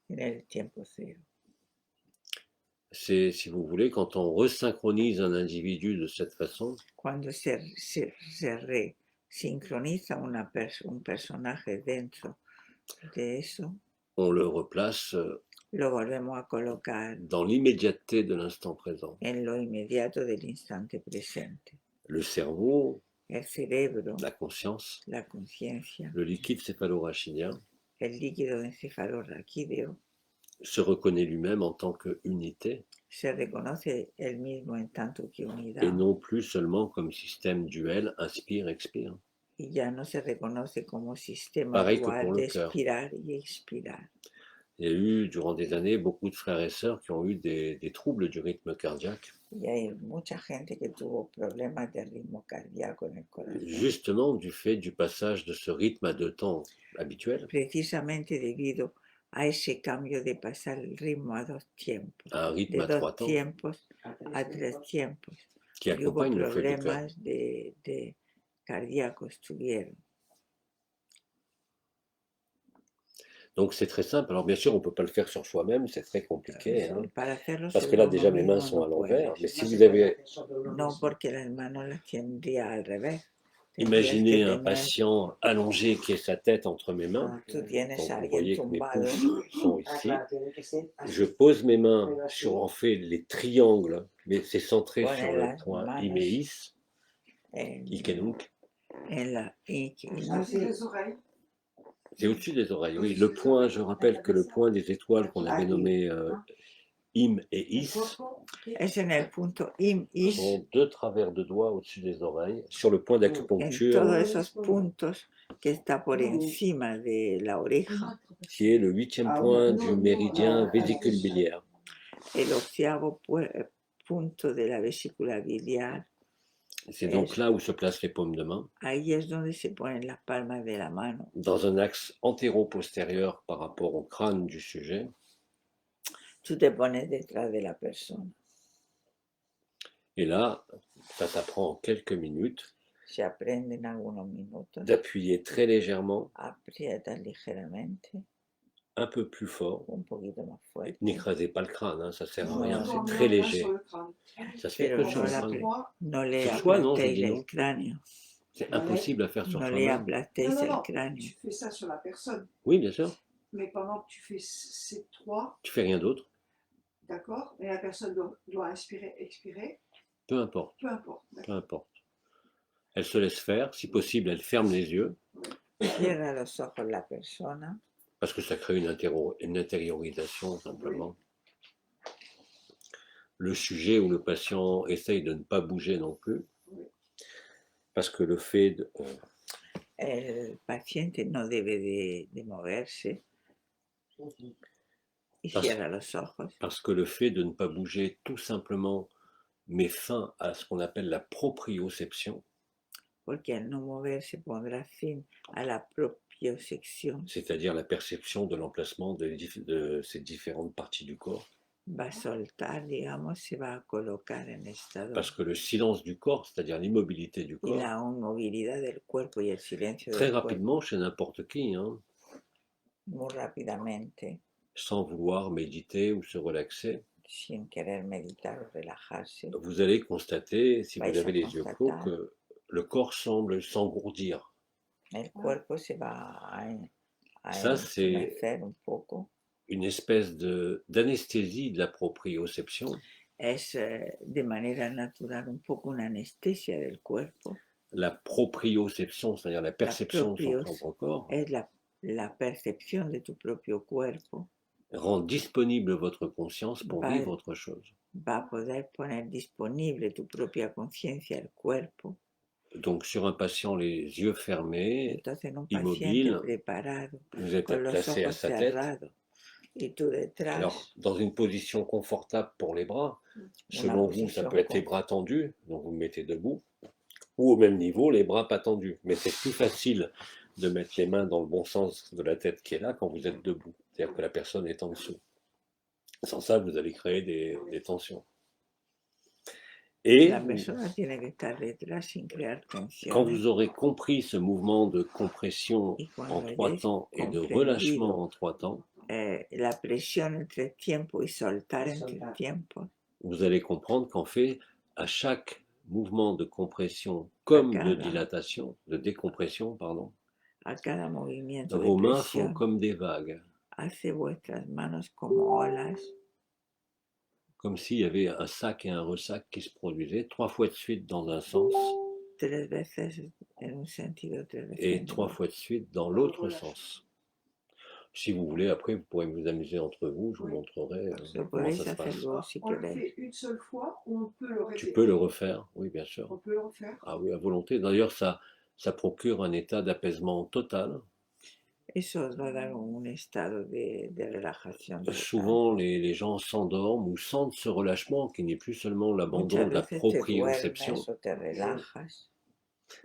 S3: en el tiempo cero.
S2: C'est, si vous voulez, quand on resynchronise un individu de cette façon,
S3: Cuando se resincroniza un personaje dentro de eso,
S2: on le replace
S3: lo volvemos a colocar
S2: dans l'immédiateté de l'instant présent.
S3: en lo inmediato del instante presente.
S2: Le cerveau,
S3: El cerebro,
S2: la conscience,
S3: la conciencia,
S2: le liquide céphalorachidien
S3: el líquido encefalorraquídeo
S2: se reconnaît lui-même en tant qu'unité
S3: se reconoce él mismo en tanto que
S2: et
S3: unidad
S2: non plus seulement comme système duel inspire-expire.
S3: y ya no se reconoce como sistema
S2: Pareil que
S3: dual
S2: pour
S3: de
S2: le cœur.
S3: expirar y expirar.
S2: Il y a eu durant des années beaucoup de frères et sœurs qui ont eu des troubles du rythme cardiaque,
S3: Y hay mucha gente que tuvo problemas de ritmo cardíaco en el corazón,
S2: justement du fait du passage de ce rythme à deux temps habituel
S3: precisamente debido a ese cambio de pasar el ritmo a dos tiempos,
S2: à un rythme
S3: de
S2: à
S3: dos
S2: trois temps
S3: tiempos
S1: A
S3: a tres tiempos.
S2: qui
S3: Y hubo
S2: accompagne le feu du cœur.
S3: problemas de cardíacos tuvieron.
S2: Donc c'est très simple. Alors bien sûr, on ne peut pas le faire sur soi-même, c'est très compliqué. Hein.
S3: Para hacerlo
S2: Parce que
S3: sobre
S2: là
S3: uno
S2: déjà mes mains
S3: mismo
S2: sont à
S3: no
S2: l'envers.
S3: puedes.
S2: Mais si
S1: No
S2: vous
S1: se puede
S2: avez
S1: hacer sobre uno
S3: No,
S1: mismo.
S3: porque las manos las tendría al revés. Tendrías que
S2: imaginez un
S3: tener-
S2: patient allongé qui ait sa tête entre mes mains.
S3: Tú tienes
S2: Donc
S3: a
S2: vous
S3: alguien
S2: voyez que mes
S3: tumbado
S2: pouces sont
S1: Ah,
S2: ici.
S1: claro, tiene que ser así.
S2: Je pose mes mains sur en fait les triangles, mais c'est centré
S3: Pone
S2: sur le
S3: las
S2: point
S3: manos
S2: Imeis,
S3: en,
S2: Ikenuk.
S3: en la
S5: Au-dessus des oreilles.
S2: C'est au-dessus des oreilles, oui. Le point, je rappelle que le point des étoiles qu'on avait nommé Im et Is
S3: es en el punto im, is,
S2: sont deux travers de doigts au-dessus des oreilles, sur le point
S3: en
S2: d'acupuncture
S3: todos esos puntos que está por encima de la oreja,
S2: qui est le 8e point du méridien vésicule biliaire.
S3: el 8º punto de la vesícula biliar.
S2: C'est donc là où se placent les paumes de main,
S3: Ahí es donde se ponen las palmas de la mano,
S2: dans un axe antéro-postérieur par rapport au crâne du sujet.
S3: tú te pones detrás de la persona.
S2: Et là, ça s'apprend en quelques minutes,
S3: Se aprende en algunos minutos,
S2: d'appuyer très légèrement,
S3: aprietas ligeramente,
S2: un peu plus fort.
S3: un poquito más fuerte,
S2: N'écrasez pas le crâne, hein, ça sert à
S3: Non,
S2: rien,
S3: non,
S2: c'est
S5: Non,
S2: très
S5: non,
S2: léger.
S5: sur le crâne.
S2: Ça se fait
S3: Pero
S2: que sur
S3: no
S2: le
S3: la
S2: crâne.
S5: Moi,
S3: no le
S2: Sur soi, non,
S3: aplastéis
S2: j'ai dit
S3: el
S2: non.
S3: cráneo,
S2: C'est impossible à faire sur
S3: no le
S2: soi-même.
S3: aplastéis
S5: non,
S3: el
S5: non,
S3: cráneo.
S5: tu fais ça sur la personne.
S2: Oui, bien sûr.
S5: Mais pendant que tu fais ces trois,
S2: Tu fais rien d'autre,
S5: d'accord, et la personne doit inspirer, expirer,
S2: peu importe,
S5: peu importe.
S2: peu importe. Elle se laisse faire, si possible, elle ferme les yeux,
S3: Cierra los ojos la persona,
S2: parce que ça crée une intériorisation simplement. Le sujet ou le patient essaye de ne pas bouger non plus, parce que le fait de...
S3: el paciente no debe de moverse
S1: Ujú.
S3: y
S2: Pas-
S3: cierra los ojos,
S2: Parce que le fait de ne pas bouger tout simplement met fin à ce qu'on appelle la proprioception,
S3: porque al no moverse pondrá fin a la propiocepción,
S2: c'est-à-dire la perception de l'emplacement de ces différentes parties du corps.
S3: va a soltar, digamos, se va a colocar en estado
S2: Parce que le silence du corps, c'est-à-dire l'immobilité du
S3: y
S2: corps,
S3: la inmovilidad del cuerpo y el silencio
S2: très
S3: del cuerpo
S2: rapidement chez n'importe qui, hein,
S3: muy rápidamente,
S2: sans vouloir méditer ou se relaxer,
S3: sin querer meditar o relajarse,
S2: vous allez constater, si vous
S3: Vais a
S2: avez les yeux clos,
S3: constatar.
S2: que le corps semble s'engourdir.
S3: el cuerpo se va a
S2: Ça, c'est-
S3: entumecer un poco.
S2: Une espèce d'anesthésie de la proprioception.
S3: Es de manera natural un poco una anestesia del cuerpo,
S2: La proprioception, c'est-à-dire la perception de son
S3: proprios-
S2: propre corps,
S3: es la percepción de tu propio cuerpo,
S2: rend disponible votre conscience pour
S3: Vale.
S2: vivre autre chose.
S3: va a poder poner disponible tu propia conciencia, el cuerpo,
S2: Donc sur un patient les yeux fermés,
S3: Entonces en un
S2: immobile,
S3: paciente preparado,
S2: vous êtes
S3: con los
S2: placé à
S3: ojos
S2: sa tête.
S3: cerrados, y tú detrás,
S2: Alors, dans une position confortable pour les bras,
S3: una
S2: selon vous, ça
S3: posición
S2: peut être les bras tendus, donc vous vous mettez debout, ou au même niveau, les bras pas tendus. Mais c'est plus facile de mettre les mains dans le bon sens de la tête qui est là quand vous êtes debout. C'est-à-dire que la personne est en dessous. Sans ça, vous allez créer des tensions. Et
S3: la persona tiene que estar detrás sin crear
S2: quand
S3: tensiones.
S2: vous aurez compris ce mouvement de compression
S3: Y
S2: en
S3: cuando
S2: 3
S3: hayáis
S2: temps et de
S3: comprendido
S2: relâchement en 3 temps,
S3: la presión entre tiempo y soltar entre
S1: Soltar.
S3: tiempo,
S2: vous allez comprendre qu'en fait, à chaque mouvement de compression comme de
S3: cada-
S2: dilatation, de décompression, pardon,
S3: a cada movimiento de
S2: vos mains font
S3: presión
S2: comme des vagues,
S3: hace vuestras manos como olas,
S2: comme s'il y avait un sac et un ressac qui se produisaient 3 fois de suite dans un sens
S3: 3 veces en un sentido, 3 veces
S2: et
S3: en
S2: 3
S3: otro.
S2: fois de suite dans l'autre sens. Si vous voulez, après, vous pourrez vous amuser entre vous, je vous
S5: Oui.
S2: montrerai
S3: Lo
S2: comment
S3: podéis
S2: ça se passe.
S3: hacerlo si
S5: On le
S3: queréis.
S5: fait une seule fois ou on peut le répéter?
S2: Tu peux le refaire, oui, bien sûr.
S5: On peut le refaire.
S2: Ah oui, à volonté. D'ailleurs, ça procure un état d'apaisement total.
S3: Eso os va a dar un estado de relajación total.
S2: Souvent, les gens s'endorment ou sentent ce relâchement qui n'est plus seulement l'abandon
S3: Muchas
S2: de la
S3: veces te
S2: proprioception,
S3: duermes o te relajas,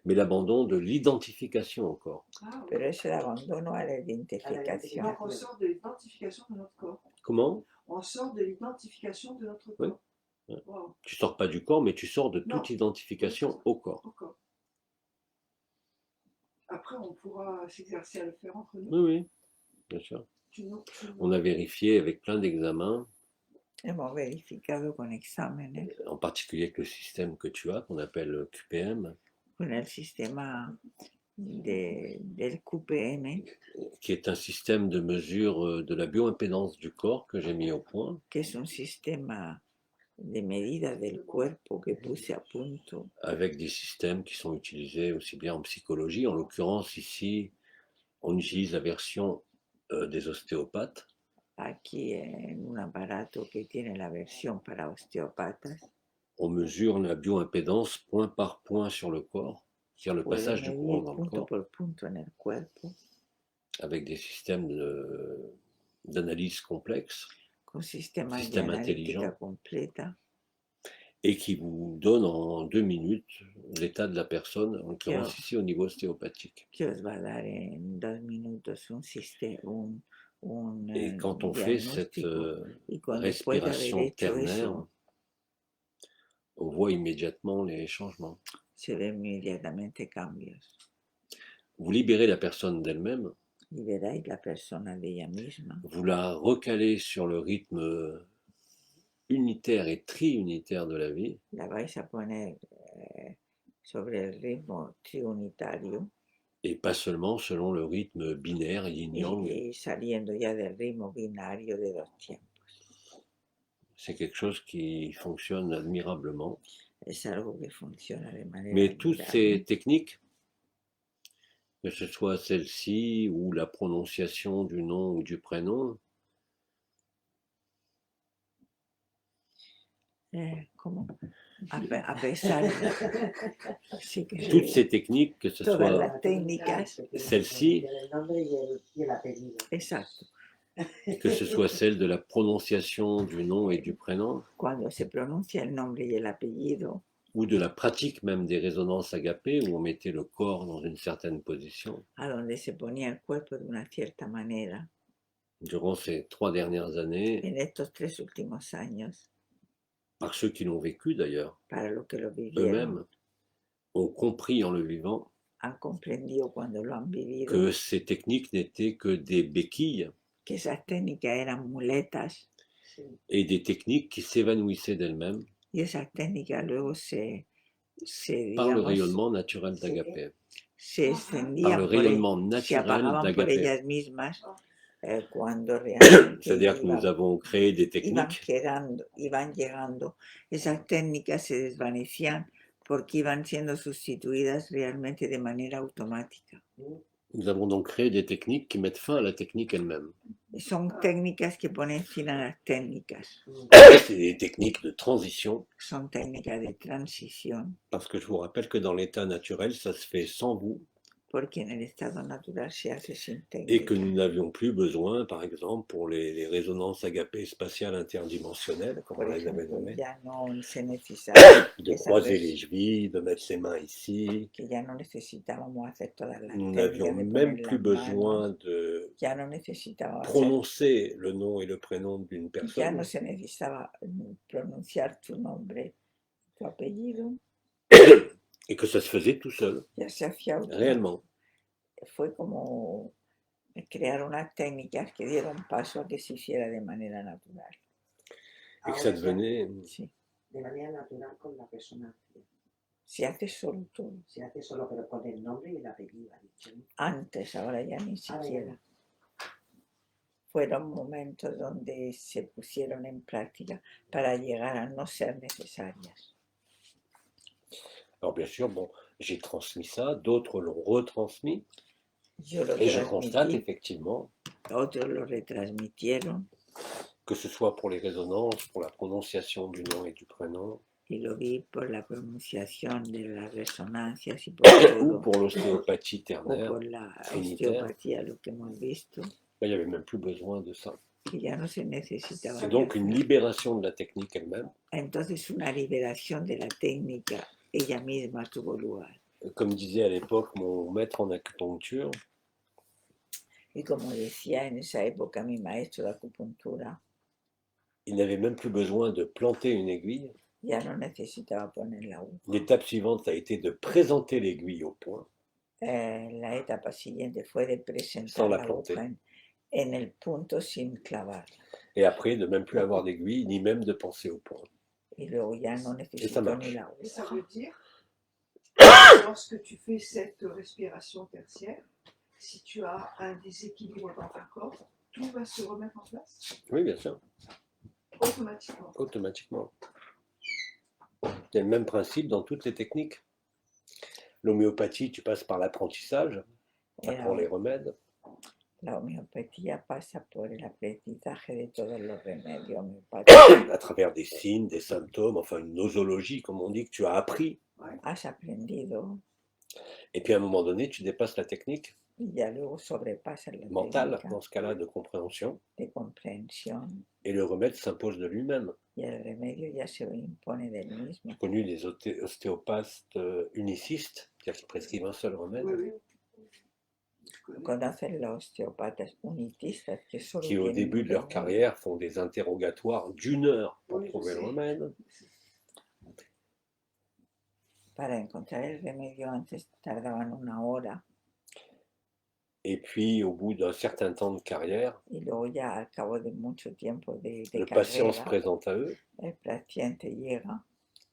S2: mais l'abandon de l'identification encore.
S5: Ah, oui.
S3: pero es el abandono a la identificación.
S5: Donc on sort de l'identification de notre corps.
S2: Comment?
S5: On sort de l'identification de notre
S2: Oui.
S5: corps.
S2: Ouais.
S5: Wow.
S2: Tu sors pas du corps, mais tu sors de toute
S5: Non.
S2: identification au corps.
S5: Au corps. Après, on pourra s'exercer à le faire entre nous.
S2: Oui, oui, bien sûr. On a vérifié avec plein d'examens,
S3: Hemos verificado con exámenes,
S2: en particulier avec le système que tu as, qu'on appelle QPM,
S3: con el sistema del QPM,
S2: qui est un système de mesure de la bioimpédance du corps que j'ai mis au point,
S3: que es un sistema de medida del cuerpo que puse a punto,
S2: avec des systèmes qui sont utilisés aussi bien en psychologie. En l'occurrence, ici, on utilise la version des ostéopathes.
S3: aquí en un aparato que tiene la versión para osteopatas.
S2: On mesure la bioimpédance point par point sur le corps, c'est-à-dire le
S3: Puede
S2: passage du courant
S3: medir
S2: dans le
S3: punto
S2: corps,
S3: por punto en el cuerpo,
S2: avec des systèmes d'analyse complexes,
S3: con sistemas de
S2: système
S3: analítica
S2: intelligent,
S3: completa,
S2: et qui vous donne en 2 minutes l'état de la personne, en l'occurrence
S3: Claro.
S2: ici au niveau ostéopathique.
S3: que os va a dar en 2 minutos un sistema,
S2: Et quand on fait cette
S3: diagnóstico. Y cuando después de haber
S2: respiration
S3: hecho
S2: ternaire,
S3: eso,
S2: on voit immédiatement les changements.
S3: se ven inmediatamente cambios.
S2: Vous libérez la personne d'elle-même,
S3: Liberáis la persona de ella misma,
S2: vous la recalez sur le rythme unitaire et triunitaire de la vie,
S3: la vais a poner sobre el ritmo triunitario
S2: et pas seulement selon le rythme binaire yin-yang.
S3: y saliendo ya del ritmo binario de 2 tiempos.
S2: C'est quelque chose qui fonctionne admirablement.
S3: Es algo que funciona de manera
S2: Mais toutes
S3: admirable.
S2: ces techniques, que ce soit celle-ci ou la prononciation du nom ou du prénom,
S3: ¿Cómo? A pesar de sí que
S2: toutes ces techniques, que ce
S3: todas
S2: soit
S3: las técnicas,
S2: celle-ci,
S1: El nombre y el apellido.
S3: exacto,
S2: que ce soit celle de la prononciation du nom et du prénom,
S3: cuando se pronuncia el nombre y el apellido,
S2: ou de la pratique même des résonances agapées, où on mettait le corps dans une certaine position.
S3: a donde se ponía el cuerpo de una cierta manera,
S2: Durant ces 3 dernières années,
S3: en estos 3 últimos años,
S2: par ceux qui l'ont vécu d'ailleurs,
S3: para los que lo vivieron,
S2: eux-mêmes ont compris en le vivant
S3: han comprendido cuando lo han vivido
S2: que ces techniques n'étaient que des béquilles
S3: que esas técnicas eran muletas
S2: et des techniques qui s'évanouissaient d'elles-mêmes
S3: y esas técnicas luego se
S2: par le
S3: digamos,
S2: rayonnement naturel d'Agapé.
S3: se
S2: Par
S3: extendían,
S2: le
S3: se
S2: rayonnement
S3: apagaban
S2: naturel
S3: por
S2: d'Agapé.
S3: ellas mismas cuando realmente
S2: C'est-à-dire que nous avons créé des
S3: iban
S2: techniques
S3: iban llegando, esas técnicas se desvanecían porque iban siendo sustituidas realmente de manera automática.
S2: Nous avons donc créé des techniques qui mettent fin à la technique elle-même.
S3: Son técnicas que ponen fin a las técnicas.
S2: C'est des techniques de transition,
S3: Son técnicas de transición,
S2: parce que je vous rappelle que dans l'état naturel, ça se fait sans vous,
S3: porque en el estado natural se hace sin
S2: et que
S3: técnica.
S2: nous n'avions plus besoin, par exemple, pour les résonances agapées spatiales interdimensionnelles, comme on
S3: Por
S2: les avait
S3: ejemplo,
S2: nommées,
S3: ya no se necesitaba
S2: de
S3: esas
S2: croiser
S3: res-
S2: les chevilles, de mettre ses mains ici.
S3: que ya no necesitábamos hacer todas las
S2: Nous
S3: técnicas
S2: n'avions
S3: de
S2: même
S3: poner
S2: plus
S3: las manos,
S2: besoin de
S3: ya no necesitábamos hacer,
S2: prononcer le nom et le prénom d'une
S3: ya
S2: personne,
S3: no se necesitaba pronunciar tu nombre, tu apellido,
S2: et que ça se faisait tout seul,
S3: ya se hacía
S2: réellement.
S3: Fue como crear unas técnicas que dieron paso a que se hiciera de manera natural.
S2: Et que ça
S1: Ahora ya,
S2: devenait
S3: Sí,
S1: de manera natural con la resonancia.
S3: se hace solo todo.
S1: Se hace solo, pero con el nombre y el apellido, ha dicho, ¿no?
S3: Antes, ahora ya ni
S1: Ahora ya
S3: siquiera.
S1: no.
S3: Fueron momentos donde se pusieron en práctica para llegar a no ser necesarias.
S2: Alors bien sûr, bon, j'ai transmis ça, d'autres l'ont retransmis,
S3: Yo lo
S2: et je constate
S3: transmití,
S2: effectivement
S3: otros lo retransmitieron
S2: que ce soit pour les résonances, pour la prononciation du nom et du prénom,
S3: y lo vi por la pronunciación de las resonancias y por
S2: ou
S3: todo,
S2: pour l'ostéopathie
S3: o
S2: ternaire,
S3: por la
S2: trinitaire,
S3: osteopatía, lo que hemos visto,
S2: là, il n'y avait même plus besoin de ça.
S3: que ya no se necesitaba.
S2: C'est donc une libération de la technique elle-même.
S3: Entonces una liberación de la técnica ella misma tuvo lugar.
S2: Comme disait à l'époque mon maître en acupuncture,
S3: Y como decía en esa época mi maestro de acupuntura,
S2: il n'avait même plus besoin de planter une aiguille.
S3: ya no necesitaba poner la aguja.
S2: L'étape suivante a été de présenter l'aiguille au point,
S3: La etapa siguiente fue de
S2: Sans
S3: presentar
S2: la
S3: la
S2: planter.
S3: aguja en el punto sin clavarla.
S2: et après de même plus avoir d'aiguille, ni même de penser au point.
S3: Y luego ya no necesito
S2: marche.
S3: ni la
S5: Et ça
S3: aguja.
S5: veut dire que lorsque tu fais cette respiration tertiaire, si tu as un déséquilibre dans ton corps, tout va se remettre en place
S2: Oui, bien sûr,
S5: automatiquement.
S2: automatiquement. C'est le même principe dans toutes les techniques. L'homéopathie, tu passes par l'apprentissage, pas pour les remèdes.
S3: La homeopatía pasa por el aprendizaje de todos los remedios homeopáticos.
S2: À travers des signes, des symptômes, enfin une nosologie, comme on dit, que tu as appris.
S3: Has aprendido
S2: Et puis à un moment donné, tu dépasses la technique
S3: y ya luego sobrepasas la
S2: mentale,
S3: técnica
S2: dans ce cas-là, de compréhension,
S3: de comprensión
S2: et le remède s'impose de lui-même.
S3: y el remedio ya se impone del mismo.
S2: J'ai connu des ostéopathes unicistes, c'est-à-dire qui prescrivent un seul remède,
S5: Oui, oui. Je connais.
S3: Conocen los osteopatas unitistas que solo
S2: qui au
S3: tienen
S2: début
S3: un
S2: de leur
S3: remedio.
S2: carrière font des interrogatoires d'1 heure pour
S5: Oui, je
S2: trouver le
S5: sais.
S2: remède.
S3: Para encontrar el remedio antes tardaban 1 hora
S2: Et puis au bout d'un certain temps de carrière,
S3: y luego ya al cabo de mucho tiempo de
S2: le patient se
S3: carrera,
S2: présente à eux.
S3: el paciente llega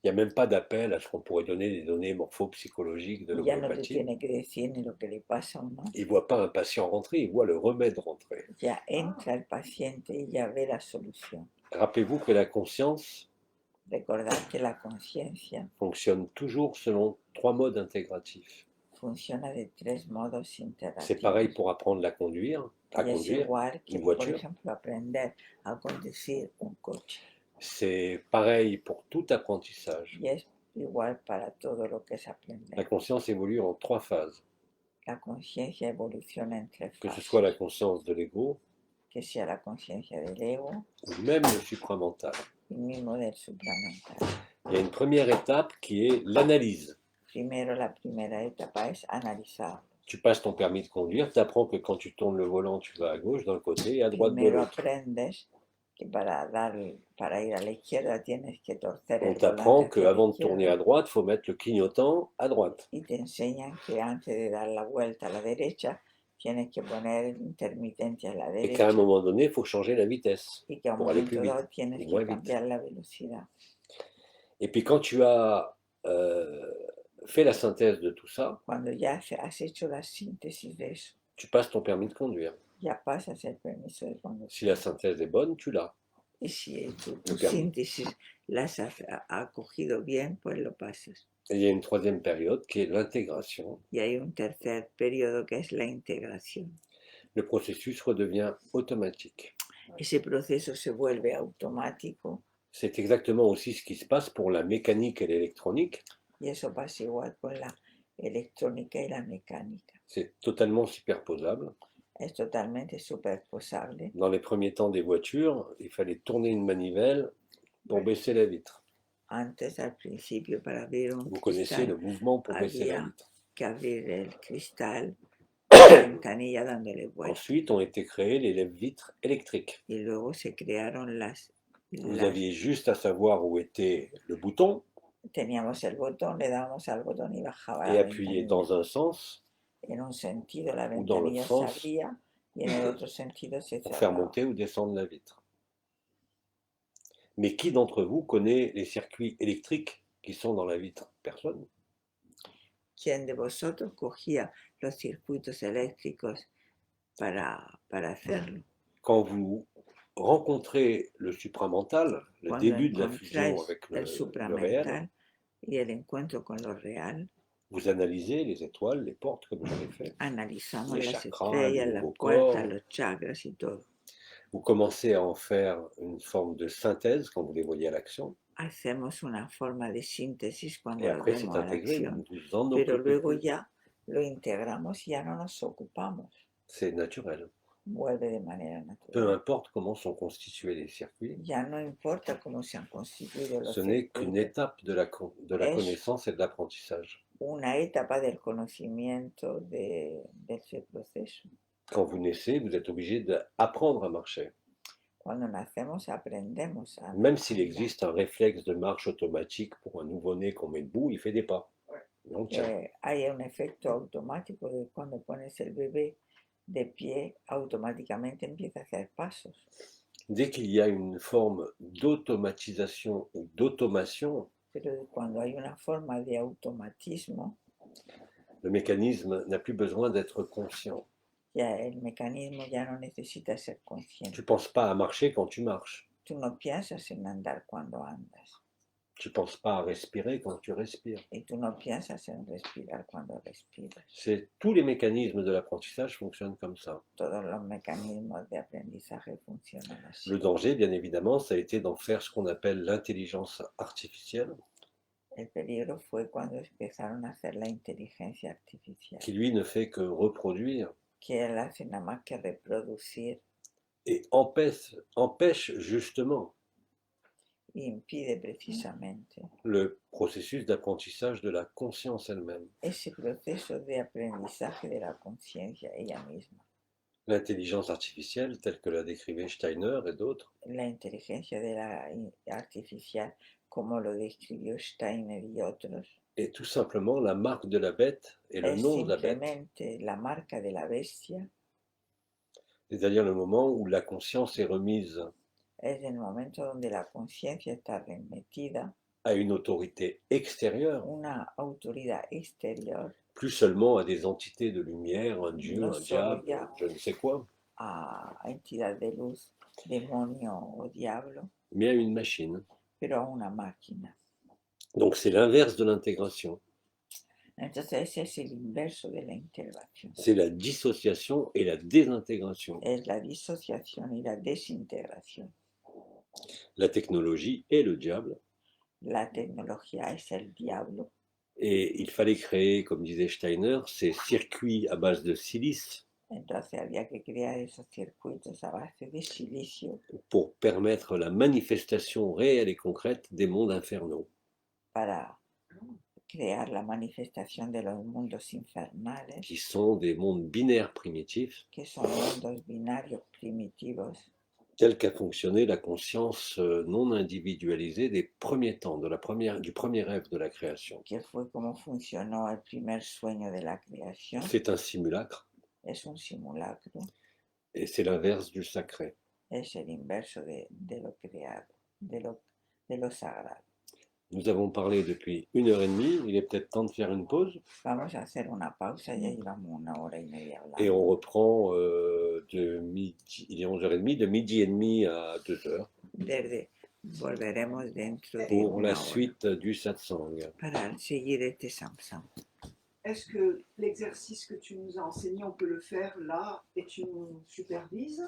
S2: Il n'y a même pas d'appel à ce qu'on pourrait donner des données morphopsychologiques de
S3: y ya no te
S2: l'homéopathie.
S3: tiene que decir ni lo que le pasa o no.
S2: Il ne voit pas un patient rentrer, il voit le remède rentrer.
S3: Ya entra el paciente y ya ve la solución.
S2: Rappelez-vous que la conscience
S3: Recordad que la conciencia
S2: fonctionne toujours selon 3 modes intégratifs.
S3: funciona de 3 modos interactivos.
S2: C'est pareil pour apprendre à conduire,
S3: Y es igual que,
S2: une
S3: por
S2: voiture.
S3: ejemplo, aprender a conducir un coche.
S2: C'est pareil pour tout apprentissage.
S3: Y es igual para todo lo que es
S2: La
S3: aprender.
S2: conscience évolue en 3 phases.
S3: La conciencia evoluciona en 3
S2: Que ce
S3: fases.
S2: soit la conscience de l'ego
S3: Que sea la conciencia del ego
S2: ou même le supramental.
S3: y mismo del supramental.
S2: Il y a une première étape qui est l'analyse.
S3: Primero, la primera etapa es analizar.
S2: Tu passes ton permis de conduire, tu apprends que quand tu tournes le volant, tu vas à gauche d'un côté et à droite de
S3: Primero
S2: l'autre.
S3: aprendes que para ir a la izquierda tienes que torcer
S2: On
S3: el
S2: t'apprend
S3: volante hacia la
S2: qu'avant de tourner
S3: izquierda.
S2: à droite, il faut mettre le clignotant à droite.
S3: Y te enseñan que antes de dar la vuelta a la derecha tienes que poner el intermitente a la
S2: Et qu'à un
S3: derecha
S2: moment donné, il faut changer la vitesse.
S3: y que a un
S2: pour aller
S3: momento
S2: plus vite,
S3: dado tienes
S2: y
S3: que
S2: moins vite.
S3: cambiar la velocidad.
S2: Et puis quand tu as fait la synthèse de tout ça,
S3: Cuando ya has hecho la síntesis de eso,
S2: tu passes ton permis de conduire.
S3: ya pasas el permiso de conducir.
S2: Si la synthèse est bonne, tu l'as.
S3: Y si tu
S2: permiso.
S3: síntesis las has acogido bien, pues lo pasas.
S2: Et il y a une troisième période qui est l'intégration.
S3: y hay un tercer periodo que es la integración.
S2: Le processus redevient automatique.
S3: Ese proceso se vuelve automático
S2: C'est exactement aussi ce qui se passe pour la mécanique et l'électronique.
S3: y eso pasa igual con la electrónica y la mecánica.
S2: C'est totalement superposable.
S3: Es totalmente superposable.
S2: Dans les premiers temps des voitures, il fallait tourner une manivelle pour baisser la vitre.
S3: Antes, al principio, para abrir un
S2: Vous connaissez le
S3: cristal,
S2: mouvement pour baisser la
S3: había
S2: vitre.
S3: que abrir el cristal, la ventanilla dándole vuelta.
S2: Ensuite ont été créées les lève-vitres électriques.
S3: Y luego se crearon
S2: Vous aviez juste à savoir où était le bouton
S3: teníamos el botón, le dábamos al botón y bajaba
S2: et
S3: la
S2: appuyer
S3: ventanilla.
S2: dans un sens
S3: En un sentido la
S2: ou dans
S3: ventanilla
S2: l'autre
S3: se
S2: sens
S3: abría y en el otro sentido se
S2: pour faire
S3: cerraba.
S2: monter ou descendre la vitre. Mais qui d'entre vous connaît les circuits électriques qui sont dans la vitre? Personne.
S3: ¿Quién de vosotros cogía los circuitos eléctricos para hacerlo?
S2: Quand vous rencontrez le supramental, le
S3: Cuando
S2: début de la fusion
S3: encontráis
S2: avec
S3: el
S2: le réel,
S3: supramental y el encuentro con lo real,
S2: vous analysez les étoiles, les portes, comme vous avez fait.
S3: analizamos
S2: Les
S3: las
S2: chakras,
S3: estrellas,
S2: les
S3: las
S2: nouveaux
S3: puertas,
S2: corps.
S3: los chakras y todo.
S2: Vous commencez à en faire une forme de synthèse quand vous les voyez à l'action.
S3: Hacemos una forma de síntesis cuando
S2: Et
S3: lo
S2: après, c'est
S3: vemos a la
S2: intégré,
S3: acción,
S2: vous vous en
S3: pero
S2: occupez
S3: luego
S2: plus.
S3: ya lo integramos y ya no nos ocupamos.
S2: C'est naturel.
S3: Vuelve de manera
S2: Peu
S3: natural.
S2: importe comment sont constitués les circuits,
S3: Ya no importa cómo se han constituido los
S2: ce n'est qu'une
S3: circuitos,
S2: étape de la connaissance et de l'apprentissage.
S3: una etapa del conocimiento de ese proceso.
S2: Quand vous naissez, vous êtes obligé d'apprendre à marcher.
S3: Cuando nacemos aprendemos a
S2: Même s'il
S3: andar.
S2: existe un réflexe de marche automatique pour un nouveau-né qu'on met debout, il fait des pas. Mais on tient.
S3: Hay un efecto automático de cuando pones el bebé de pie, automáticamente empieza a hacer pasos.
S2: Dès qu'il y a une forme d'automatisation ou d'automation,
S3: Pero cuando hay una forma de automatismo,
S2: le mécanisme n'a plus besoin d'être conscient.
S3: ya el mecanismo ya no necesita ser
S2: Tu
S3: consciente.
S2: ne penses pas à marcher quand tu marches.
S3: Tú no piensas en andar cuando andas.
S2: Tu ne penses pas à respirer quand tu respires.
S3: Y tú no piensas en respirar cuando respiras.
S2: Tous les mécanismes de l'apprentissage fonctionnent comme ça.
S3: Todos los mecanismos de aprendizaje funcionan así.
S2: Le danger, bien évidemment, ça a été d'en faire ce qu'on appelle l'intelligence artificielle,
S3: El peligro fue cuando empezaron a hacer la inteligencia artificial,
S2: qui lui ne fait que reproduire
S3: que él hace nada más que reproducir
S2: et empêche justement
S3: y impide precisamente
S2: le processus d'apprentissage de la conscience elle-même.
S3: ese proceso de aprendizaje de la conciencia ella misma.
S2: L'intelligence artificielle, telle que la décrivait Steiner et d'autres,
S3: La inteligencia de la artificial, como lo describió Steiner y otros,
S2: est tout simplement la marque de la bête et le
S3: es
S2: nom de la bête.
S3: simplemente la marca de la bestia,
S2: C'est-à-dire le moment où la conscience est remise
S3: es el momento donde la conciencia está remetida
S2: à une autorité extérieure,
S3: una autoridad exterior
S2: plus seulement à des entités de lumière, un dieu,
S3: No
S2: un diable,
S3: solo
S2: je ne sais quoi,
S3: a entidad de luz, demonio o diablo,
S2: mais à une machine.
S3: pero a una máquina.
S2: Donc c'est l'inverse de l'intégration.
S3: Entonces ese es el inverso de la integración.
S2: C'est la dissociation et la désintégration.
S3: Es la disociación y la desintegración.
S2: La technologie est le diable.
S3: La tecnología es el diablo.
S2: Et il fallait créer, comme disait Steiner, ces circuits à base de silice
S3: Entonces había que crear esos circuitos a base de silicio
S2: pour permettre la manifestation réelle et concrète des mondes infernaux.
S3: para crear la manifestación de los mundos infernales,
S2: Qui sont des mondes binaires primitifs,
S3: que son mundos binarios primitivos,
S2: tels qu'a fonctionné la conscience non individualisée des premiers temps, du premier rêve de la création.
S3: que fue como funcionó el primer sueño de la creación.
S2: C'est un simulacre
S3: Es un simulacro,
S2: et c'est l'inverse du sacré.
S3: es el inverso de lo creado, de lo sagrado.
S2: Nous avons parlé depuis 1h30, il est peut-être temps de faire une pause
S3: Vamos a hacer una pausa, ya llevamos 1 hora y media
S2: et
S3: hablando.
S2: on reprend de midi, il est 11h30, de midi et demi à 2h.
S3: Desde Volveremos dentro de
S2: pour
S3: una
S2: la
S3: hora
S2: suite du satsang.
S3: para seguir este satsang.
S5: Est-ce que l'exercice que tu nous as enseigné, on peut le faire là et tu nous supervises?